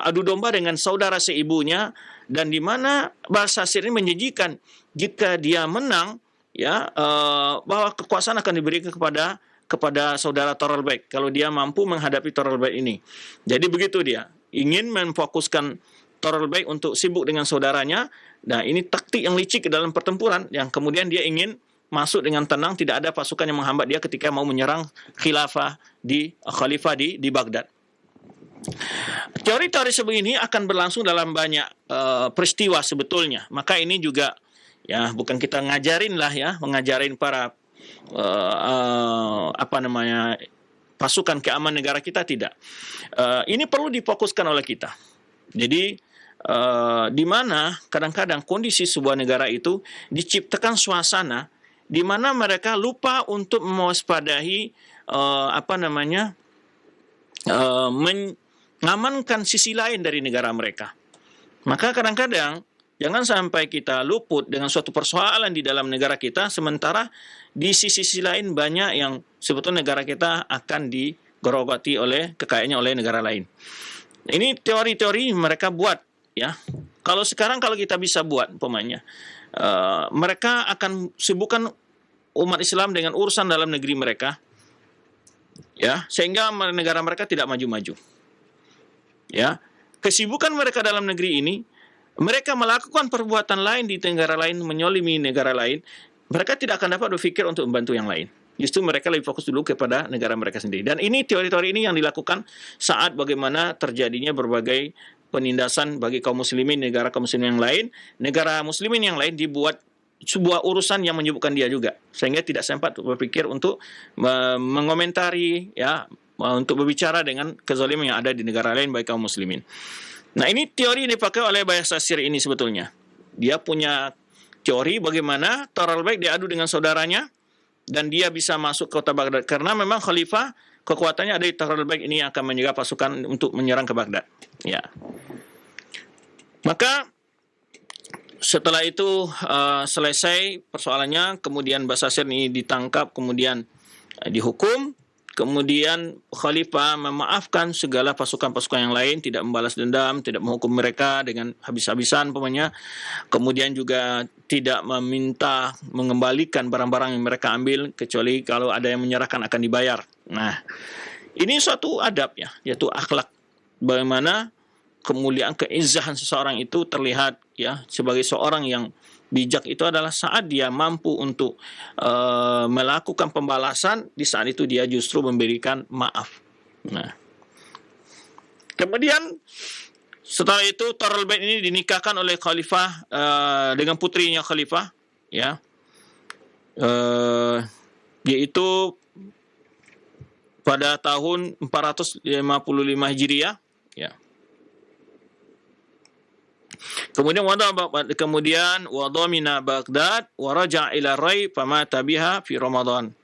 adu domba dengan saudara seibunya, dan di mana Basasir ini menjanjikan jika dia menang, ya, bahwa kekuasaan akan diberikan kepada saudara Tughril Bait kalau dia mampu menghadapi Tughril Bait ini. Jadi begitu, dia ingin memfokuskan Tughril Bait untuk sibuk dengan saudaranya. Nah, ini taktik yang licik dalam pertempuran, yang kemudian dia ingin masuk dengan tenang, tidak ada pasukan yang menghambat dia ketika mau menyerang khalifah di Baghdad. Teori-teori seperti ini akan berlangsung dalam banyak peristiwa sebetulnya. Maka ini juga, ya, bukan kita mengajarin para pasukan keamanan negara kita, tidak. Ini perlu difokuskan oleh kita. Jadi di mana kadang-kadang kondisi sebuah negara itu diciptakan suasana di mana mereka lupa untuk mewaspadai mengamankan sisi lain dari negara mereka. Maka kadang-kadang jangan sampai kita luput dengan suatu persoalan di dalam negara kita, sementara di sisi lain banyak yang sebetulnya negara kita akan digerogoti oleh kekayaannya oleh negara lain. Ini teori-teori mereka buat, ya. Kalau kita bisa buat, umpamanya, mereka akan sibukkan umat Islam dengan urusan dalam negeri mereka, ya, sehingga negara mereka tidak maju-maju. Ya, kesibukan mereka dalam negeri ini, mereka melakukan perbuatan lain di negara lain, menyolimi negara lain, mereka tidak akan dapat berpikir untuk membantu yang lain. Justru mereka lebih fokus dulu kepada negara mereka sendiri. Dan ini teori-teori ini yang dilakukan saat bagaimana terjadinya berbagai penindasan bagi kaum muslimin, negara kaum muslimin yang lain. Negara muslimin yang lain dibuat sebuah urusan yang menyibukkan dia juga, sehingga tidak sempat berpikir untuk mengomentari, ya, untuk berbicara dengan kezaliman yang ada di negara lain bagi kaum muslimin. Nah, ini teori yang dipakai oleh Basasir ini sebetulnya. Dia punya teori bagaimana Tughril Bait diadu dengan saudaranya dan dia bisa masuk ke kota Baghdad, karena memang khalifah kekuatannya ada di Tughril Bait ini yang akan menjaga pasukan untuk menyerang ke Baghdad. Ya. Maka setelah itu selesai persoalannya, kemudian Basasir ini ditangkap, kemudian dihukum. Kemudian Khalifah memaafkan segala pasukan-pasukan yang lain, tidak membalas dendam, tidak menghukum mereka dengan habis-habisan umpamanya. Kemudian juga tidak meminta mengembalikan barang-barang yang mereka ambil, kecuali kalau ada yang menyerahkan akan dibayar. Nah, ini suatu adab, ya, yaitu akhlak. Bagaimana kemuliaan, keizahan seseorang itu terlihat, ya, sebagai seorang yang bijak itu adalah saat dia mampu untuk melakukan pembalasan, di saat itu dia justru memberikan maaf. Nah, kemudian setelah itu Tughril Bait ini dinikahkan oleh khalifah dengan putrinya khalifah, ya, yaitu pada tahun 455 Hijriah, ya. Kemudian wadhamina Baghdad wa raja' ila Rai famata biha fi Ramadan.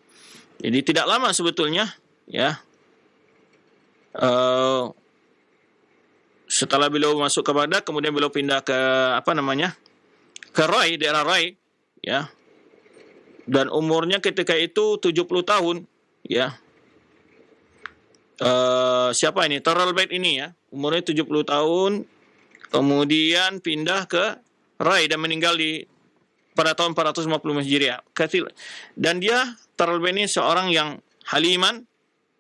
Jadi tidak lama sebetulnya, ya. Setelah beliau masuk ke Baghdad, kemudian beliau pindah ke ke Rai, daerah Rai, ya. Dan umurnya ketika itu 70 tahun, ya. Siapa ini? Tughril Bait ini, ya. Umurnya 70 tahun. Kemudian pindah ke Rai dan meninggal pada tahun 450 Hijriah. Dan dia, Tughril Bait ini, seorang yang haliman,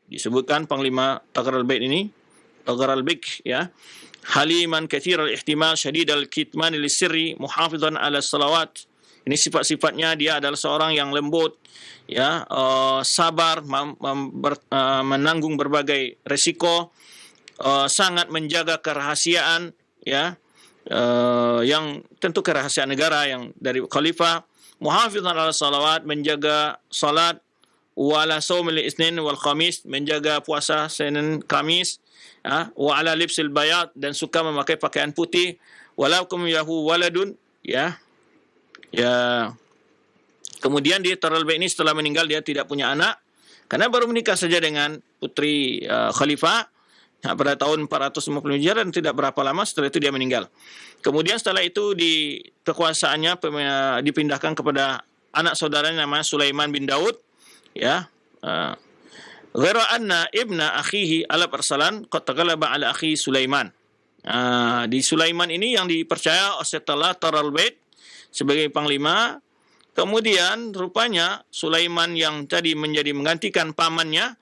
disebutkan panglima Tughril Bait ini, Tughril Bait, ya, haliman katsir al-ihtimal syadid al-kitman lis-sirri muhafizan ala salawat. Ini sifat-sifatnya, dia adalah seorang yang lembut, ya, sabar, menanggung berbagai resiko, sangat menjaga kerahasiaan, ya, yang tentu kerahasiaan negara yang dari khalifah, muhafizan ala salawat, menjaga salat, wala saumil isnin wal khamis, menjaga puasa Senin Kamis, wa ala libsil bayat, dan suka memakai pakaian putih, walakum yahu waladun, ya. Kemudian dia terlebih ini setelah meninggal dia tidak punya anak karena baru menikah saja dengan putri khalifah pada tahun 450 Hijriah, dan tidak berapa lama setelah itu dia meninggal. Kemudian setelah itu di kekuasaannya dipindahkan kepada anak saudaranya namanya Sulaiman bin Daud, ya. Ghairu anna ibna akhihi ala arsalan qad taghalaba ala akhi Sulaiman. Di Sulaiman ini yang dipercaya setelah Taral Bait sebagai panglima, kemudian rupanya Sulaiman yang tadi menjadi menggantikan pamannya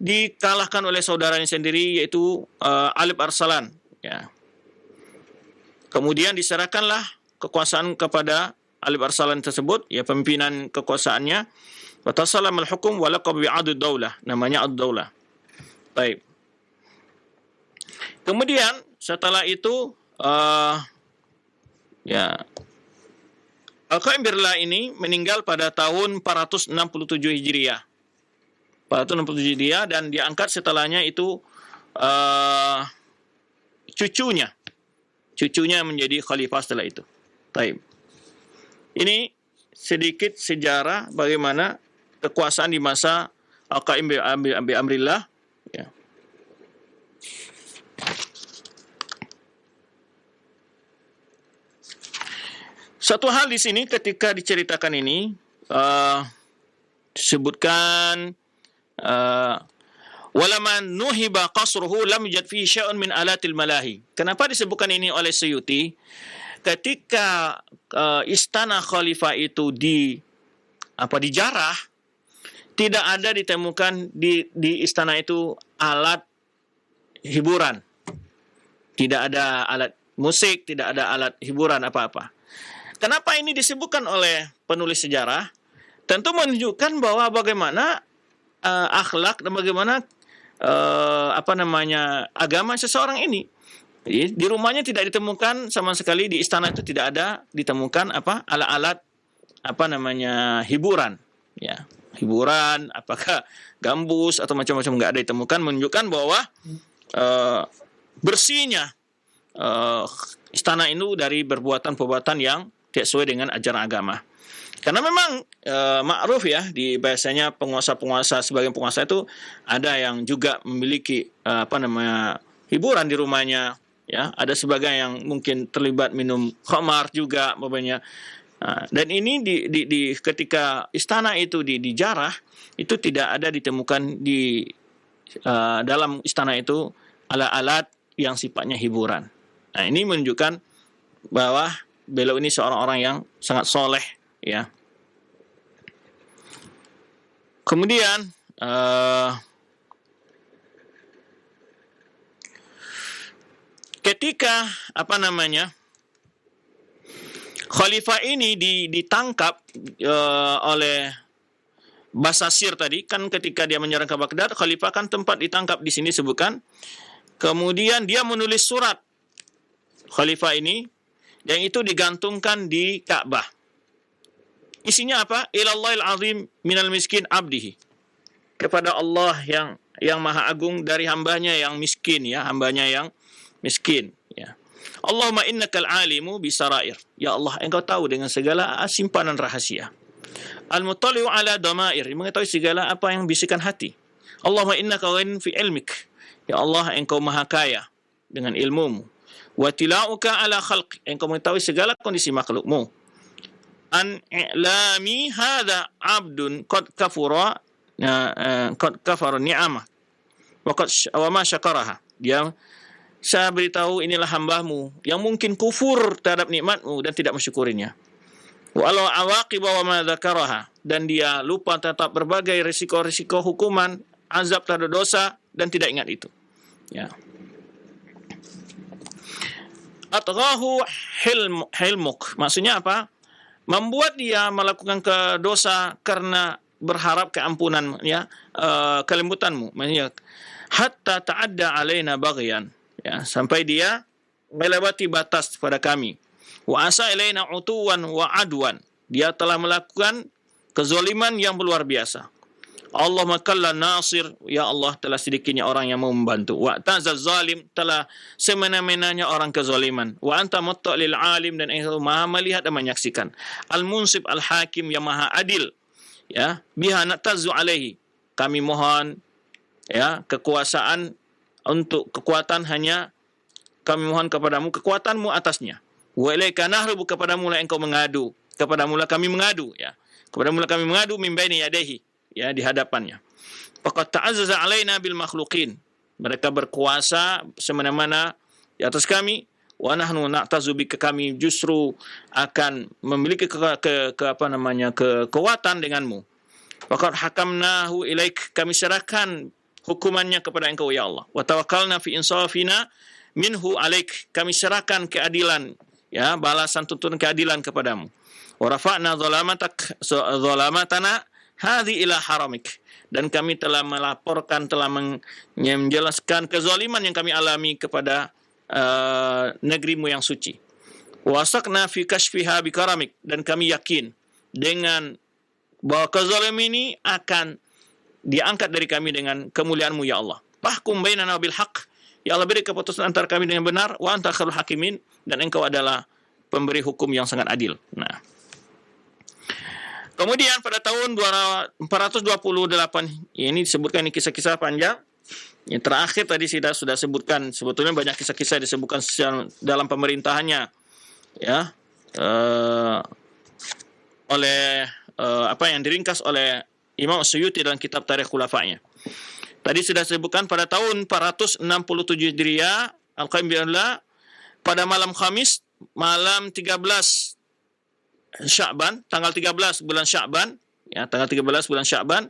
dikalahkan oleh saudaranya sendiri, yaitu Alib Arsalan, ya. Kemudian diserahkanlah kekuasaan kepada Alib Arsalan tersebut, ya, pemimpinan kekuasaannya. Wa tasallam al-hukum wa laqab bi'adud daulah, namanya ad-daulah. Baik. Kemudian setelah itu Al-Qaim Birla ini meninggal pada tahun 467 Hijriah. 467 Hijriah, dan diangkat setelahnya itu cucunya menjadi khalifah setelah itu. Baik. Ini sedikit sejarah bagaimana kekuasaan di masa Al-Qaim bi Amrillah, ya. Satu hal di sini ketika diceritakan ini disebutkan walaman nuhiba qasruhu lam yujad fihi syai'un min alatil malahi. Kenapa disebutkan ini oleh Suyuti? Ketika istana khalifah itu dijarah, tidak ada ditemukan di istana itu alat hiburan. Tidak ada alat musik, tidak ada alat hiburan apa-apa. Kenapa ini disebutkan oleh penulis sejarah? Tentu menunjukkan bahwa bagaimana akhlak dan bagaimana agama seseorang ini. Di rumahnya tidak ditemukan sama sekali, di istana itu tidak ada ditemukan alat-alat hiburan, ya. Hiburan, apakah gambus atau macam-macam, nggak ada ditemukan, menunjukkan bahwa bersihnya istana itu dari perbuatan-perbuatan yang tidak sesuai dengan ajaran agama. Karena memang ma'ruf, ya, di biasanya penguasa-penguasa, sebagian penguasa itu ada yang juga memiliki hiburan di rumahnya, ya. Ada sebagian yang mungkin terlibat minum khamar juga banyak. Dan ini ketika istana itu dijarah, itu tidak ada ditemukan di dalam istana itu alat-alat yang sifatnya hiburan. Nah, ini menunjukkan bahwa beliau ini seorang orang yang sangat soleh, ya. Kemudian ketika khalifah ini ditangkap oleh Basasir tadi, kan ketika dia menyerang ke Baghdad, khalifah kan tempat ditangkap di sini sebutkan. Kemudian dia menulis surat khalifah ini, yang itu digantungkan di Ka'bah. Isinya apa? Ilallahil azim minal miskin abdihi. Kepada Allah yang maha agung dari hambanya yang miskin, ya, hambanya yang miskin, ya. Allahumma innakal alimu bisarair. Ya Allah, engkau tahu dengan segala simpanan rahasia. Al-muttali'u ala damair, mengetahui segala apa yang bisikan hati. Allahumma innaka ghanin fi ilmik. Ya Allah, engkau maha kaya dengan ilmumu. Wa tilauka ala khalq, engkau mengetahui segala kondisi makhlukmu. An i'lami hadha abdun qad kafara ni'amah wa ma syakaraha. Saya beritahu inilah hambamu yang mungkin kufur terhadap nikmatmu dan tidak mensyukurinya. Wa awaqib wa ma dzakaraha, dan dia lupa tetap berbagai risiko-risiko hukuman, azab terhadap dosa, dan tidak ingat itu, ya. Atghahu hilmuk, maksudnya apa? Membuat dia melakukan dosa karena berharap keampunan, ya, kelembutanmu, maksudnya hatta ta'adda alaina baghyan, ya, sampai dia melewati batas pada kami. Wa asa ilaina utuwan wa adwan. Dia telah melakukan kezaliman yang luar biasa. Allah makalla nasir, ya Allah telah sedikitnya orang yang mau membantu. Wa ta'zaz zalim, telah semena-menanya orang kezaliman. Wa anta mutta'lil alim, dan engkau maha melihat dan menyaksikan. Al-munsib al-hakim, yang maha adil. Ya, biha natazu alaihi. Kami mohon ya kekuasaan, untuk kekuatan hanya kami mohon kepadamu, kekuatanmu atasnya. Wa ilaika nahrubu, kepadamu lah engkau mengadu. Kepadamu lah kami mengadu, ya. Kepadamu lah kami mengadu min baini yadayhi, ya, di hadapannya. Faqad ta'azzaza alaina bil makhluqin. Mereka berkuasa semena-mena di atas kami. Wa nahnu na'tazu bika, kami justru akan memiliki kekuatan denganmu. Faqad hakamnahu ilaik, kami serahkan hukumannya kepada engkau ya Allah. Wa tawakkalna fi insafina minhu alaik, kami serahkan keadilan, ya, balasan tuntutan keadilan kepadamu. Wa rafa'na zalamatana hadhi ila haramik, dan kami telah melaporkan, telah menjelaskan kezaliman yang kami alami kepada negerimu yang suci. Wasaqna fi kashfiha bikaramik, dan kami yakin dengan bahwa kezaliman ini akan diangkat dari kami dengan kemuliaanmu ya Allah. Fahkum bainana bil haqq, ya Allah beri keputusan antara kami dengan benar. Wa anta khairul hakimin, dan engkau adalah pemberi hukum yang sangat adil. Nah, kemudian pada tahun 428, ini disebutkan, ini kisah-kisah panjang. Yang terakhir tadi sudah sebutkan, sebetulnya banyak kisah-kisah disebutkan dalam pemerintahannya, ya, oleh yang diringkas oleh Imam Suyuti dalam kitab Tarikh Khulafa'nya. Tadi sudah disebutkan pada tahun 467 Hijriah, Al-Qayyim bi'Allah, pada malam Khamis, malam 13 Sya'ban, tanggal 13 bulan Sya'ban, ya, tanggal 13 bulan Sya'ban.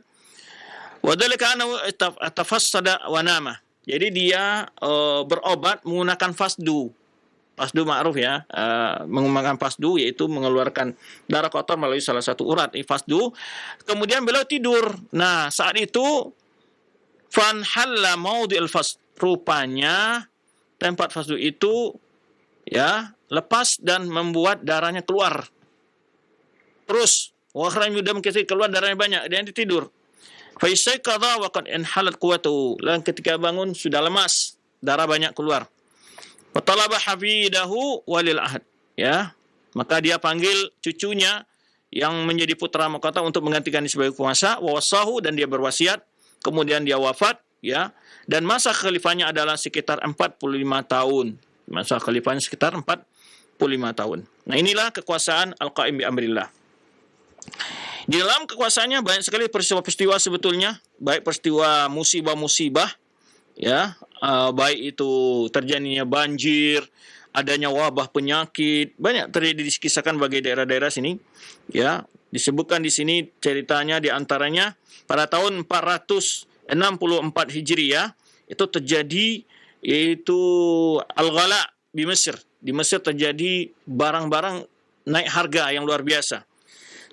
Wa dzalika annahu tafassada wa nama. Jadi dia berobat menggunakan fasdu. Fasdu ma'ruf, ya, menggunakan fasdu, yaitu mengeluarkan darah kotor melalui salah satu urat, fasdu. Kemudian beliau tidur. Nah, saat itu fanhalla maudhi'il fasd, rupanya tempat fasdu itu, ya, lepas dan membuat darahnya keluar. Terus wakhraj dam katsir, keluar darahnya banyak, dia tidur. Fa istayqadha wa qad inhalat quwwatuhu, dan ketika bangun sudah lemas, darah banyak keluar. Wa talaba hafidahu walil ahad, ya, maka dia panggil cucunya yang menjadi putra mahkota untuk menggantikan sebagai penguasa. Wa wasahu, dan dia berwasiat, kemudian dia wafat, ya, dan masa khalifahnya adalah sekitar 45 tahun. Masa khalifahnya sekitar 45 tahun. Nah, inilah kekuasaan Al-Qaim bi amrillah. Di dalam kekuasaannya banyak sekali peristiwa-peristiwa sebetulnya, baik peristiwa musibah-musibah, ya, baik itu terjadinya banjir, adanya wabah penyakit, banyak terjadi, dikisahkan bagi daerah-daerah sini, ya. Disebutkan di sini ceritanya, di antaranya pada tahun 464 Hijriah itu terjadi, yaitu Al-Ghala di Mesir. Di Mesir terjadi barang-barang naik harga yang luar biasa.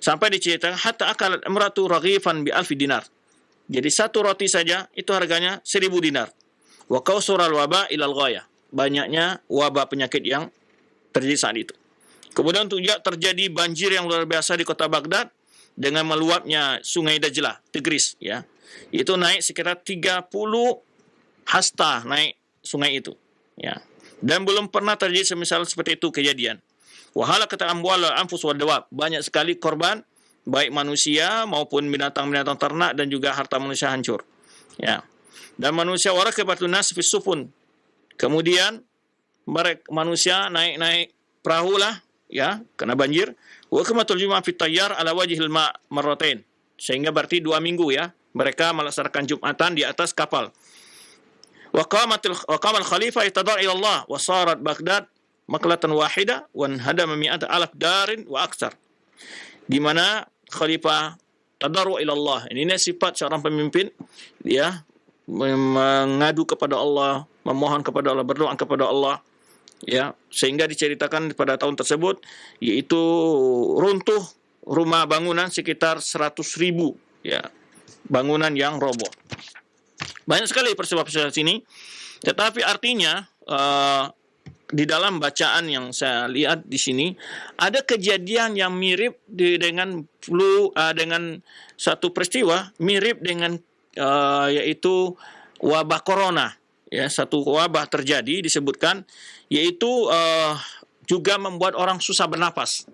Sampai diceritakan hatta akalat imratu raghifan bi alfi dinar. Jadi satu roti saja itu harganya 1000 dinar. Wa kausural waba ilal ghaya. Banyaknya wabah penyakit yang terjadi saat itu. Kemudian juga terjadi banjir yang luar biasa di kota Baghdad dengan meluapnya Sungai Dajlah, Tigris, ya. Itu naik sekitar 30 hasta naik sungai itu, ya. Dan belum pernah terjadi semisal seperti itu kejadian. Wa halakat amwal wal anfus wad dawab. Banyak sekali korban, baik manusia maupun binatang-binatang ternak, dan juga harta manusia hancur, ya. Dan manusia warakabatun nas fi sufun. Kemudian manusia naik perahu lah, ya, kena banjir. Wa kamatul juma'a fi tayyar ala wajhil ma' marratain. Sehingga berarti 2 minggu, ya, mereka melaksanakan Jumatan di atas kapal. Wa qamal khalifah itadar ila Allah wa sarat Baghdad maklatan wahida wa hadama mi'at alaf darin wa aksar. Di mana khalifah tadarru ila Allah. Ini sifat seorang pemimpin, ya, mengadu kepada Allah, memohon kepada Allah, berdoa kepada Allah, ya, sehingga diceritakan pada tahun tersebut, yaitu runtuh rumah bangunan sekitar 100.000, ya, bangunan yang roboh. Banyak sekali peristiwa-peristiwa sini, tetapi artinya di dalam bacaan yang saya lihat di sini ada kejadian yang mirip dengan dengan satu peristiwa mirip dengan yaitu wabah corona. Ya, satu wabah terjadi disebutkan, yaitu juga membuat orang susah bernapas.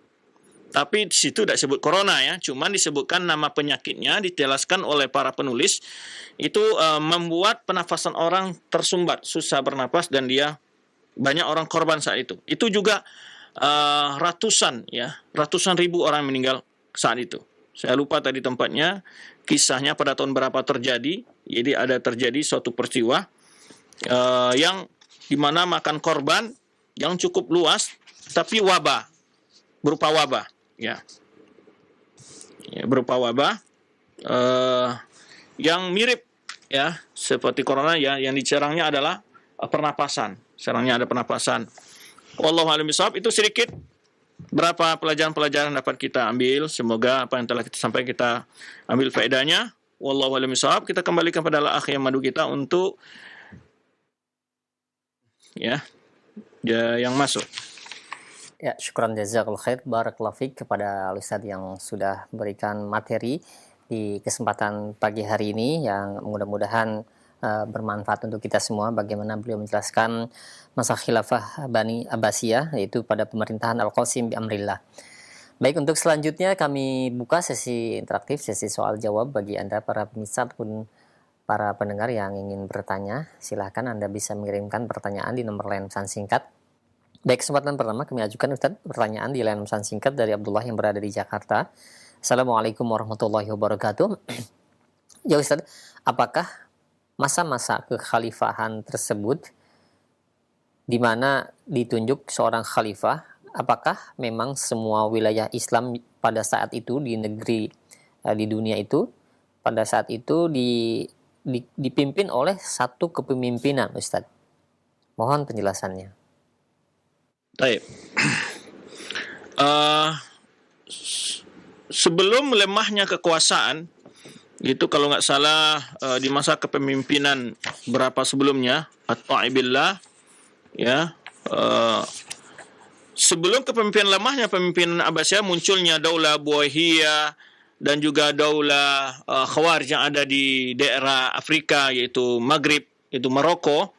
Tapi di situ tidak disebut corona ya, cuman disebutkan nama penyakitnya, dijelaskan oleh para penulis, itu membuat pernafasan orang tersumbat, susah bernapas, dan dia banyak orang korban saat itu. Itu juga ratusan ribu orang meninggal saat itu. Saya lupa tadi tempatnya, kisahnya pada tahun berapa terjadi. Jadi ada terjadi suatu peristiwa yang dimana makan korban yang cukup luas, tapi wabah, berupa wabah. Ya, berupa wabah yang mirip ya seperti corona ya, yang diserangnya adalah pernapasan. Serangnya ada pernapasan. Wallahu a'lam bishawab. Itu sedikit berapa pelajaran-pelajaran dapat kita ambil. Semoga apa yang telah kita sampaikan kita ambil faedahnya. Wallahu a'lam bishawab. Kita kembalikan kepada akh yang madu kita untuk yang masuk. Ya, syukran jazakallahu khair, barakallahu fiik kepada Ustaz yang sudah berikan materi di kesempatan pagi hari ini yang mudah-mudahan bermanfaat untuk kita semua. Bagaimana beliau menjelaskan masa khilafah Bani Abbasiyah, yaitu pada pemerintahan Al-Qasim bi amrillah. Baik, untuk selanjutnya kami buka sesi interaktif, sesi soal jawab bagi Anda para pemirsa ataupun para pendengar yang ingin bertanya. Silahkan Anda bisa mengirimkan pertanyaan di nomor line pesan singkat. Baik, kesempatan pertama kami ajukan Ustaz pertanyaan di line pesan singkat dari Abdullah yang berada di Jakarta. Assalamualaikum warahmatullahi wabarakatuh. Ya Ustaz, apakah masa-masa kekhalifahan tersebut di mana ditunjuk seorang khalifah, apakah memang semua wilayah Islam pada saat itu di negeri di dunia itu pada saat itu dipimpin oleh satu kepemimpinan, Ustaz? Mohon penjelasannya. Baik. Sebelum lemahnya kekuasaan, itu kalau nggak salah di masa kepemimpinan berapa sebelumnya, At-Ta'ibillah, ya, sebelum kepemimpinan lemahnya pemimpinan Abbasiyah, munculnya Daulah Buwayhiyah dan juga Daulah Khawarij yang ada di daerah Afrika, yaitu Maghrib, itu Maroko.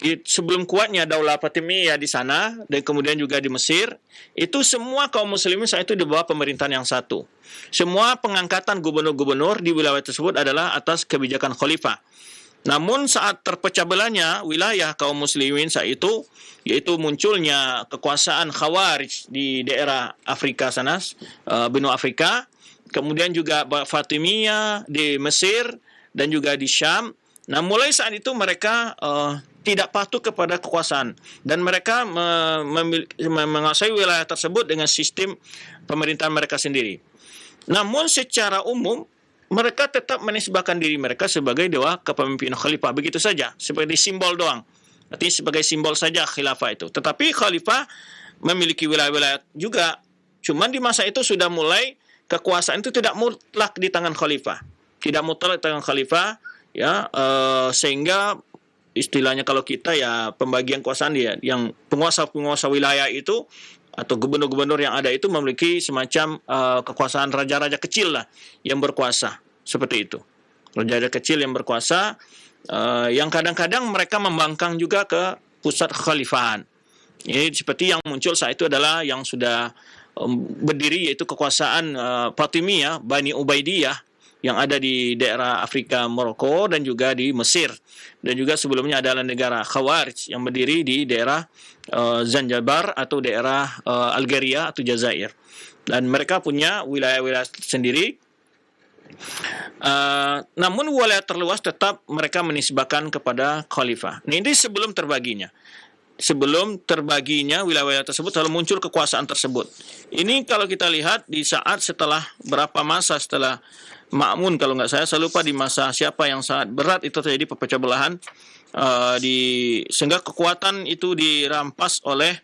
Sebelum kuatnya Daulah Fatimiyah di sana dan kemudian juga di Mesir, itu semua kaum muslimin saat itu di bawah pemerintahan yang satu. Semua pengangkatan gubernur-gubernur di wilayah tersebut adalah atas kebijakan khalifah. Namun saat terpecah belahnya wilayah kaum muslimin saat itu, yaitu munculnya kekuasaan Khawarij di daerah Afrika sana, benua Afrika, kemudian juga Fatimiyah di Mesir dan juga di Syam. Nah, mulai saat itu mereka tidak patuh kepada kekuasaan dan mereka menguasai wilayah tersebut dengan sistem pemerintahan mereka sendiri. Namun secara umum mereka tetap menisbahkan diri mereka sebagai dewa kepemimpinan khalifah, begitu saja, sebagai simbol doang. Artinya sebagai simbol saja khilafah itu. Tetapi khalifah memiliki wilayah-wilayah juga. Cuman di masa itu sudah mulai kekuasaan itu tidak mutlak di tangan khalifah. Tidak mutlak di tangan khalifah, ya, sehingga istilahnya kalau kita ya pembagian kekuasaan dia, yang penguasa-penguasa wilayah itu atau gubernur-gubernur yang ada itu memiliki semacam kekuasaan raja-raja kecil lah yang berkuasa, seperti itu. Raja-raja kecil yang berkuasa, yang kadang-kadang mereka membangkang juga ke pusat kekhalifahan. Ini seperti yang muncul saat itu adalah yang sudah berdiri, yaitu kekuasaan Fatimiyah, Bani Ubaidiyah, yang ada di daerah Afrika Maroko dan juga di Mesir. Dan juga sebelumnya adalah negara Khawarij yang berdiri di daerah Zanzibar atau daerah Algeria atau Jazair. Dan mereka punya wilayah-wilayah sendiri. Namun wilayah terluas tetap mereka menisbahkan kepada khalifah. Nah, ini sebelum terbaginya. Sebelum terbaginya wilayah tersebut lalu muncul kekuasaan tersebut. Ini kalau kita lihat di saat setelah berapa masa setelah Ma'mun, kalau nggak saya lupa di masa siapa yang sangat berat itu terjadi pecah belahan, sehingga kekuatan itu dirampas oleh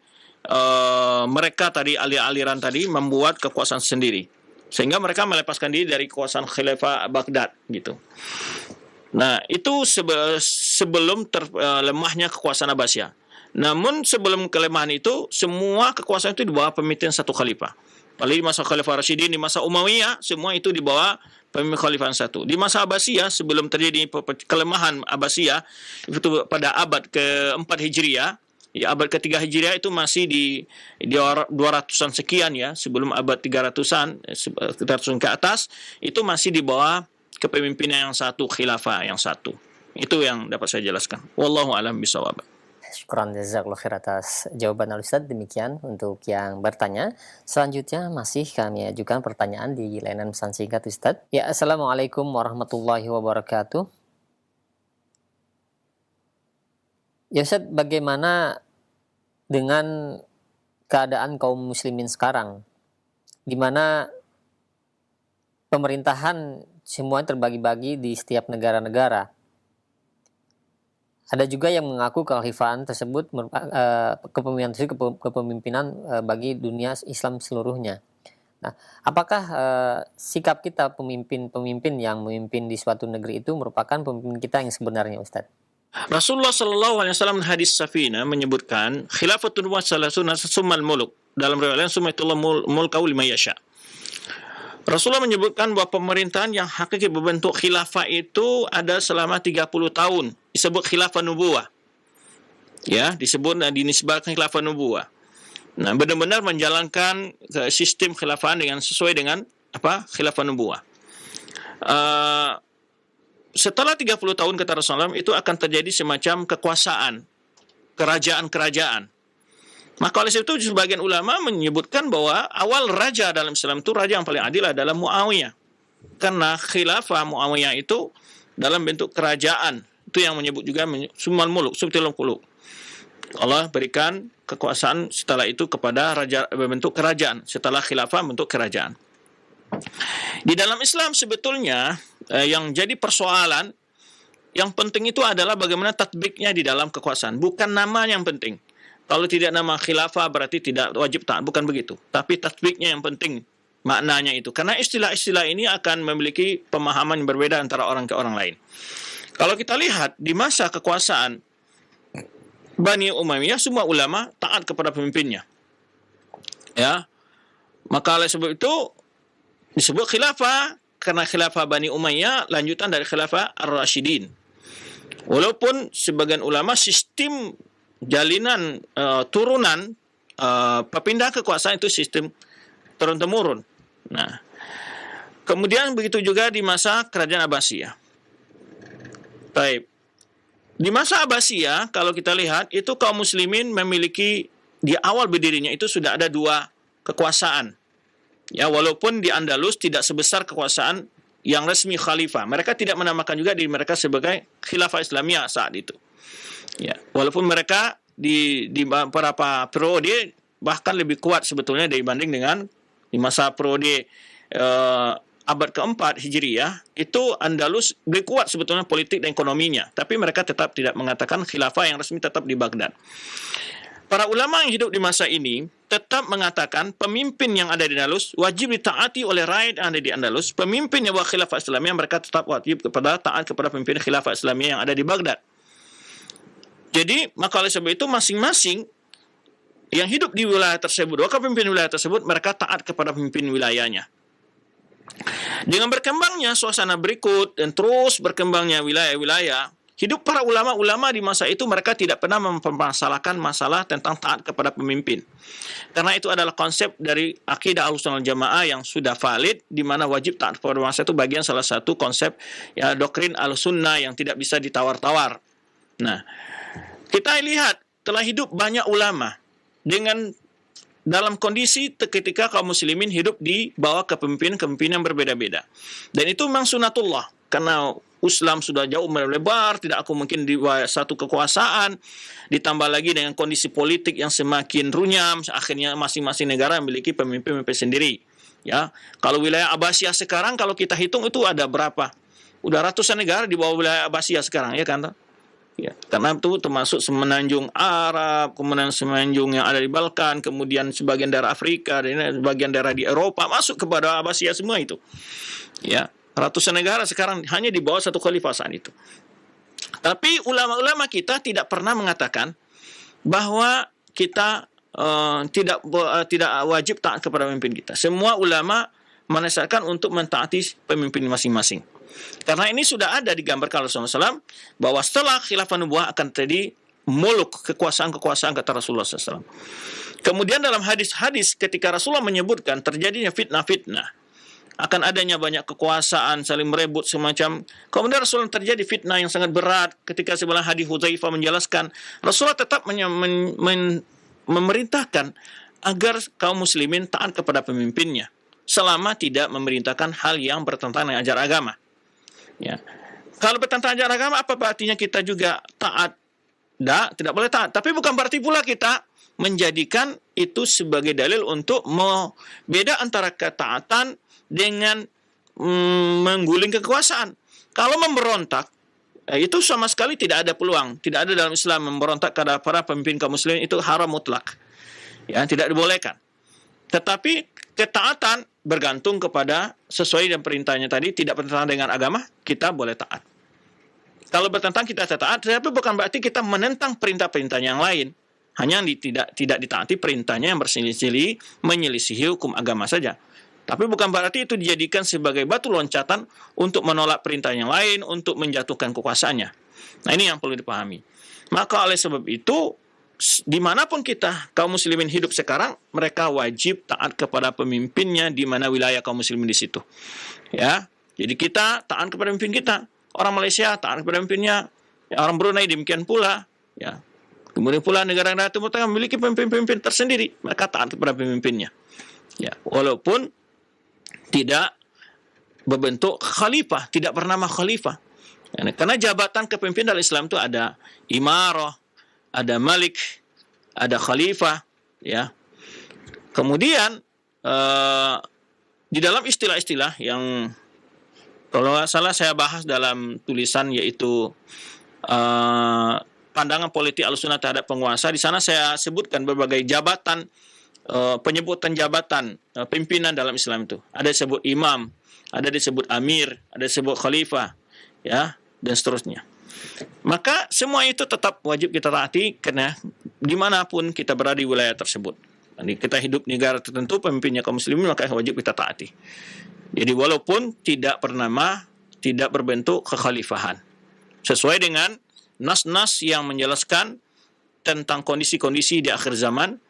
mereka tadi, aliran tadi membuat kekuasaan sendiri, sehingga mereka melepaskan diri dari kekuasaan Khalifah Baghdad gitu. Nah, itu sebelum lemahnya kekuasaan Abbasiyah. Namun sebelum kelemahan itu, semua kekuasaan itu di bawah pemimpinan satu khalifah. Apalagi di masa Khalifah Rasyidin, di masa Umayyah, semua itu di bawah pemimpin khalifah satu. Di masa Abbasiyah, sebelum terjadi kelemahan Abbasiyah, itu pada abad ke-4 Hijriah, ya, abad ke-3 Hijriah itu masih di 200-an sekian ya, sebelum abad 300-an, 300-an ke atas, itu masih di bawah kepemimpinan yang satu, khilafah yang satu. Itu yang dapat saya jelaskan. Wallahu a'lam bishawab. Syukran jazakallahu khair atas jawaban Al-Ustaz. Demikian untuk yang bertanya. Selanjutnya masih kami ajukan pertanyaan di layanan pesan singkat Ustaz. Ya, Assalamualaikum warahmatullahi wabarakatuh. Ya Ustaz, bagaimana dengan keadaan kaum muslimin sekarang, di mana pemerintahan semua terbagi-bagi di setiap negara-negara? Ada juga yang mengaku kekhalifahan tersebut kepemimpinan bagi dunia Islam seluruhnya. Nah, apakah sikap kita pemimpin yang memimpin di suatu negeri itu merupakan pemimpin kita yang sebenarnya, Ustaz? Rasulullah sallallahu alaihi wasallam hadis Safina menyebutkan khilafatun wa salasuna summal muluk. Dalam riwayat lain sumaitullah mulkau lima yasha. Rasulullah menyebutkan bahwa pemerintahan yang hakiki berbentuk khilafah itu ada selama 30 tahun. Disebut khilafah nubuwah. Ya, disebut dan dinisbahkan khilafah nubuwah. Nah, benar-benar menjalankan sistem khilafahan dengan sesuai dengan khilafah nubuwah. Setelah 30 tahun kata Rasulullah itu akan terjadi semacam kekuasaan, kerajaan-kerajaan. Maka oleh sebab itu sebagian ulama menyebutkan bahwa awal raja dalam Islam itu raja yang paling adil adalah Muawiyah. Karena khilafah Muawiyah itu dalam bentuk kerajaan. Itu yang menyebut juga summal muluk, subtilul qulub. Allah berikan kekuasaan setelah itu kepada raja berbentuk kerajaan, setelah khilafah bentuk kerajaan. Di dalam Islam sebetulnya yang jadi persoalan yang penting itu adalah bagaimana tatbiknya di dalam kekuasaan, bukan nama yang penting. Kalau tidak nama khilafah berarti tidak wajib taat, bukan begitu. Tapi tatbiknya yang penting, maknanya itu. Karena istilah-istilah ini akan memiliki pemahaman yang berbeda antara orang ke orang lain. Kalau kita lihat di masa kekuasaan Bani Umayyah, semua ulama taat kepada pemimpinnya. Ya. Maka oleh sebab itu disebut khilafah karena khilafah Bani Umayyah lanjutan dari khilafah Ar-Rasyidin. Walaupun sebagian ulama sistem jalinan turunan perpindahan kekuasaan itu sistem turun-temurun. Nah, kemudian begitu juga di masa kerajaan Abbasiyah. Baik. Di masa Abbasiyah kalau kita lihat itu kaum muslimin memiliki di awal berdirinya itu sudah ada dua kekuasaan. Ya, walaupun di Andalus tidak sebesar kekuasaan yang resmi khalifah. Mereka tidak menamakan juga diri mereka sebagai khilafah Islamiyah saat itu. Ya, walaupun mereka di beberapa periode bahkan lebih kuat sebetulnya dibanding dengan di masa periode abad keempat Hijriyah, itu Andalus lebih kuat sebetulnya politik dan ekonominya. Tapi mereka tetap tidak mengatakan khilafah yang resmi tetap di Baghdad. Para ulama yang hidup di masa ini tetap mengatakan pemimpin yang ada di Andalus wajib ditaati oleh rakyat yang ada di Andalus. Pemimpin yang khilafah Islamiyah mereka tetap wajib taat kepada pemimpin khilafah Islamiyah yang ada di Baghdad. Jadi, maka oleh sebab itu masing-masing yang hidup di wilayah tersebut, wakil pemimpin wilayah tersebut, mereka taat kepada pemimpin wilayahnya. Dengan berkembangnya suasana berikut dan terus berkembangnya wilayah-wilayah, hidup para ulama-ulama di masa itu mereka tidak pernah mempermasalahkan masalah tentang taat kepada pemimpin. Karena itu adalah konsep dari akidah Ahlussunnah wal Jamaah yang sudah valid, di mana wajib taat kepada penguasa itu bagian salah satu konsep ya doktrin Ahlussunnah yang tidak bisa ditawar-tawar. Nah, kita lihat telah hidup banyak ulama dengan dalam kondisi ketika kaum muslimin hidup di bawah kepemimpinan yang berbeda-beda. Dan itu memang sunatullah. Karena Islam sudah jauh melebar, tidak akan mungkin di satu kekuasaan, ditambah lagi dengan kondisi politik yang semakin runyam, akhirnya masing-masing negara memiliki pemimpin-pemimpin sendiri. Ya, kalau wilayah Abbasiyah sekarang, kalau kita hitung itu ada berapa? Udah ratusan negara di bawah wilayah Abbasiyah sekarang, ya kan? Ya, karena itu termasuk semenanjung Arab, kemudian semenanjung yang ada di Balkan, kemudian sebagian daerah Afrika, dan sebagian daerah di Eropa, masuk kepada Abbasiyah semua itu. Ya, ratusan negara sekarang hanya di bawah satu khalifah saat itu. Tapi ulama-ulama kita tidak pernah mengatakan bahwa kita tidak wajib taat kepada pemimpin kita. Semua ulama menasihatkan untuk mentaati pemimpin masing-masing. Karena ini sudah ada digambarkan Rasulullah SAW bahwa setelah khilafah nubuwah akan terjadi muluk, kekuasaan-kekuasaan kata Rasulullah SAW. Kemudian dalam hadis-hadis ketika Rasulullah menyebutkan terjadinya fitnah-fitnah, akan adanya banyak kekuasaan, saling merebut semacam. Kemudian Rasulullah terjadi fitnah yang sangat berat ketika sebelah hadis Hudzaifah menjelaskan, Rasulullah tetap memerintahkan agar kaum muslimin taat kepada pemimpinnya selama tidak memerintahkan hal yang bertentangan dengan ajaran agama. Ya. Kalau bertentangan ajaran agama, apa artinya kita juga taat? Tidak boleh taat. Tapi bukan berarti pula kita menjadikan itu sebagai dalil untuk membeda antara ketaatan dengan mengguling kekuasaan. Kalau memberontak, itu sama sekali tidak ada peluang. Tidak ada dalam Islam memberontak kepada para pemimpin kaum muslimin, itu haram mutlak. Ya, tidak dibolehkan. Tetapi ketaatan bergantung kepada sesuai dengan perintahnya tadi, tidak bertentangan dengan agama, kita boleh taat. Kalau bertentangan kita taat, tapi bukan berarti kita menentang perintah-perintah yang lain. Hanya tidak ditaati perintahnya yang menyelisihi hukum agama saja. Tapi bukan berarti itu dijadikan sebagai batu loncatan untuk menolak perintah yang lain, untuk menjatuhkan kekuasaannya. Nah, ini yang perlu dipahami. Maka oleh sebab itu, dimanapun kita kaum muslimin hidup sekarang, mereka wajib taat kepada pemimpinnya di mana wilayah kaum muslimin di situ. Ya, jadi kita taat kepada pemimpin kita. Orang Malaysia taat kepada pemimpinnya. Ya, orang Brunei demikian pula. Ya. Kemudian pula negara-negara Timur Tengah memiliki pemimpin-pemimpin tersendiri. Mereka taat kepada pemimpinnya. Ya, walaupun tidak berbentuk khalifah, tidak bernama khalifah. Karena jabatan kepemimpinan dalam Islam itu ada imarah, ada malik, ada khalifah, ya. Kemudian di dalam istilah-istilah yang kalau nggak salah saya bahas dalam tulisan, yaitu pandangan politik Ahlussunnah terhadap penguasa, di sana saya sebutkan berbagai jabatan, penyebutan jabatan pimpinan dalam Islam itu. Ada disebut imam, ada disebut amir, ada disebut khalifah, ya, dan seterusnya. Maka semua itu tetap wajib kita taati karena dimanapun kita berada di wilayah tersebut. Jadi kita hidup di negara tertentu, pemimpinnya kaum muslimin, maka wajib kita taati. Jadi walaupun tidak bernama, tidak berbentuk kekhalifahan. Sesuai dengan nas-nas yang menjelaskan tentang kondisi-kondisi di akhir zaman.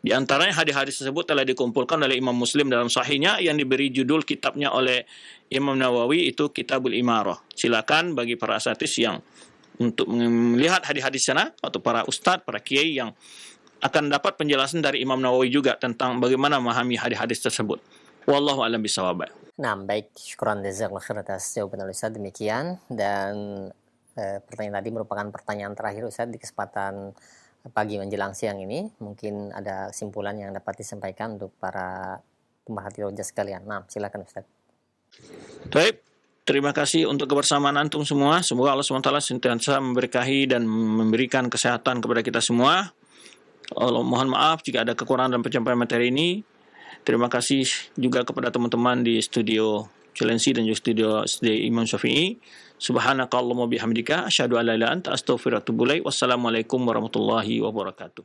Di antaranya hadis-hadis tersebut telah dikumpulkan oleh Imam Muslim dalam sahihnya yang diberi judul kitabnya oleh Imam Nawawi, itu Kitabul Imarah. Silakan bagi para asatidz yang untuk melihat hadis-hadis sana, atau para ustadz, para kiai yang akan dapat penjelasan dari Imam Nawawi juga tentang bagaimana memahami hadis-hadis tersebut. Wallahu a'lam bishawab. Nah, baik, syukran jazakallahu khair atas jawaban Ustaz. Demikian, dan pertanyaan tadi merupakan pertanyaan terakhir Ustaz di kesempatan pagi menjelang siang ini. Mungkin ada kesimpulan yang dapat disampaikan untuk para pemerhati roja sekalian. Nah, silakan Ustaz. Baik, terima kasih untuk kebersamaan antum semua. Semoga Allah SWT senantiasa memberkahi dan memberikan kesehatan kepada kita semua. Allah mohon maaf jika ada kekurangan dalam penyampaian materi ini. Terima kasih juga kepada teman-teman di studio Cilensi dan juga studio Imam Syafi'i. Subhanakallahumma bihamdika asyhadu an la ilaha illa anta astaghfiruka wa atubu ilaik. Wassalamualaikum warahmatullahi wabarakatuh.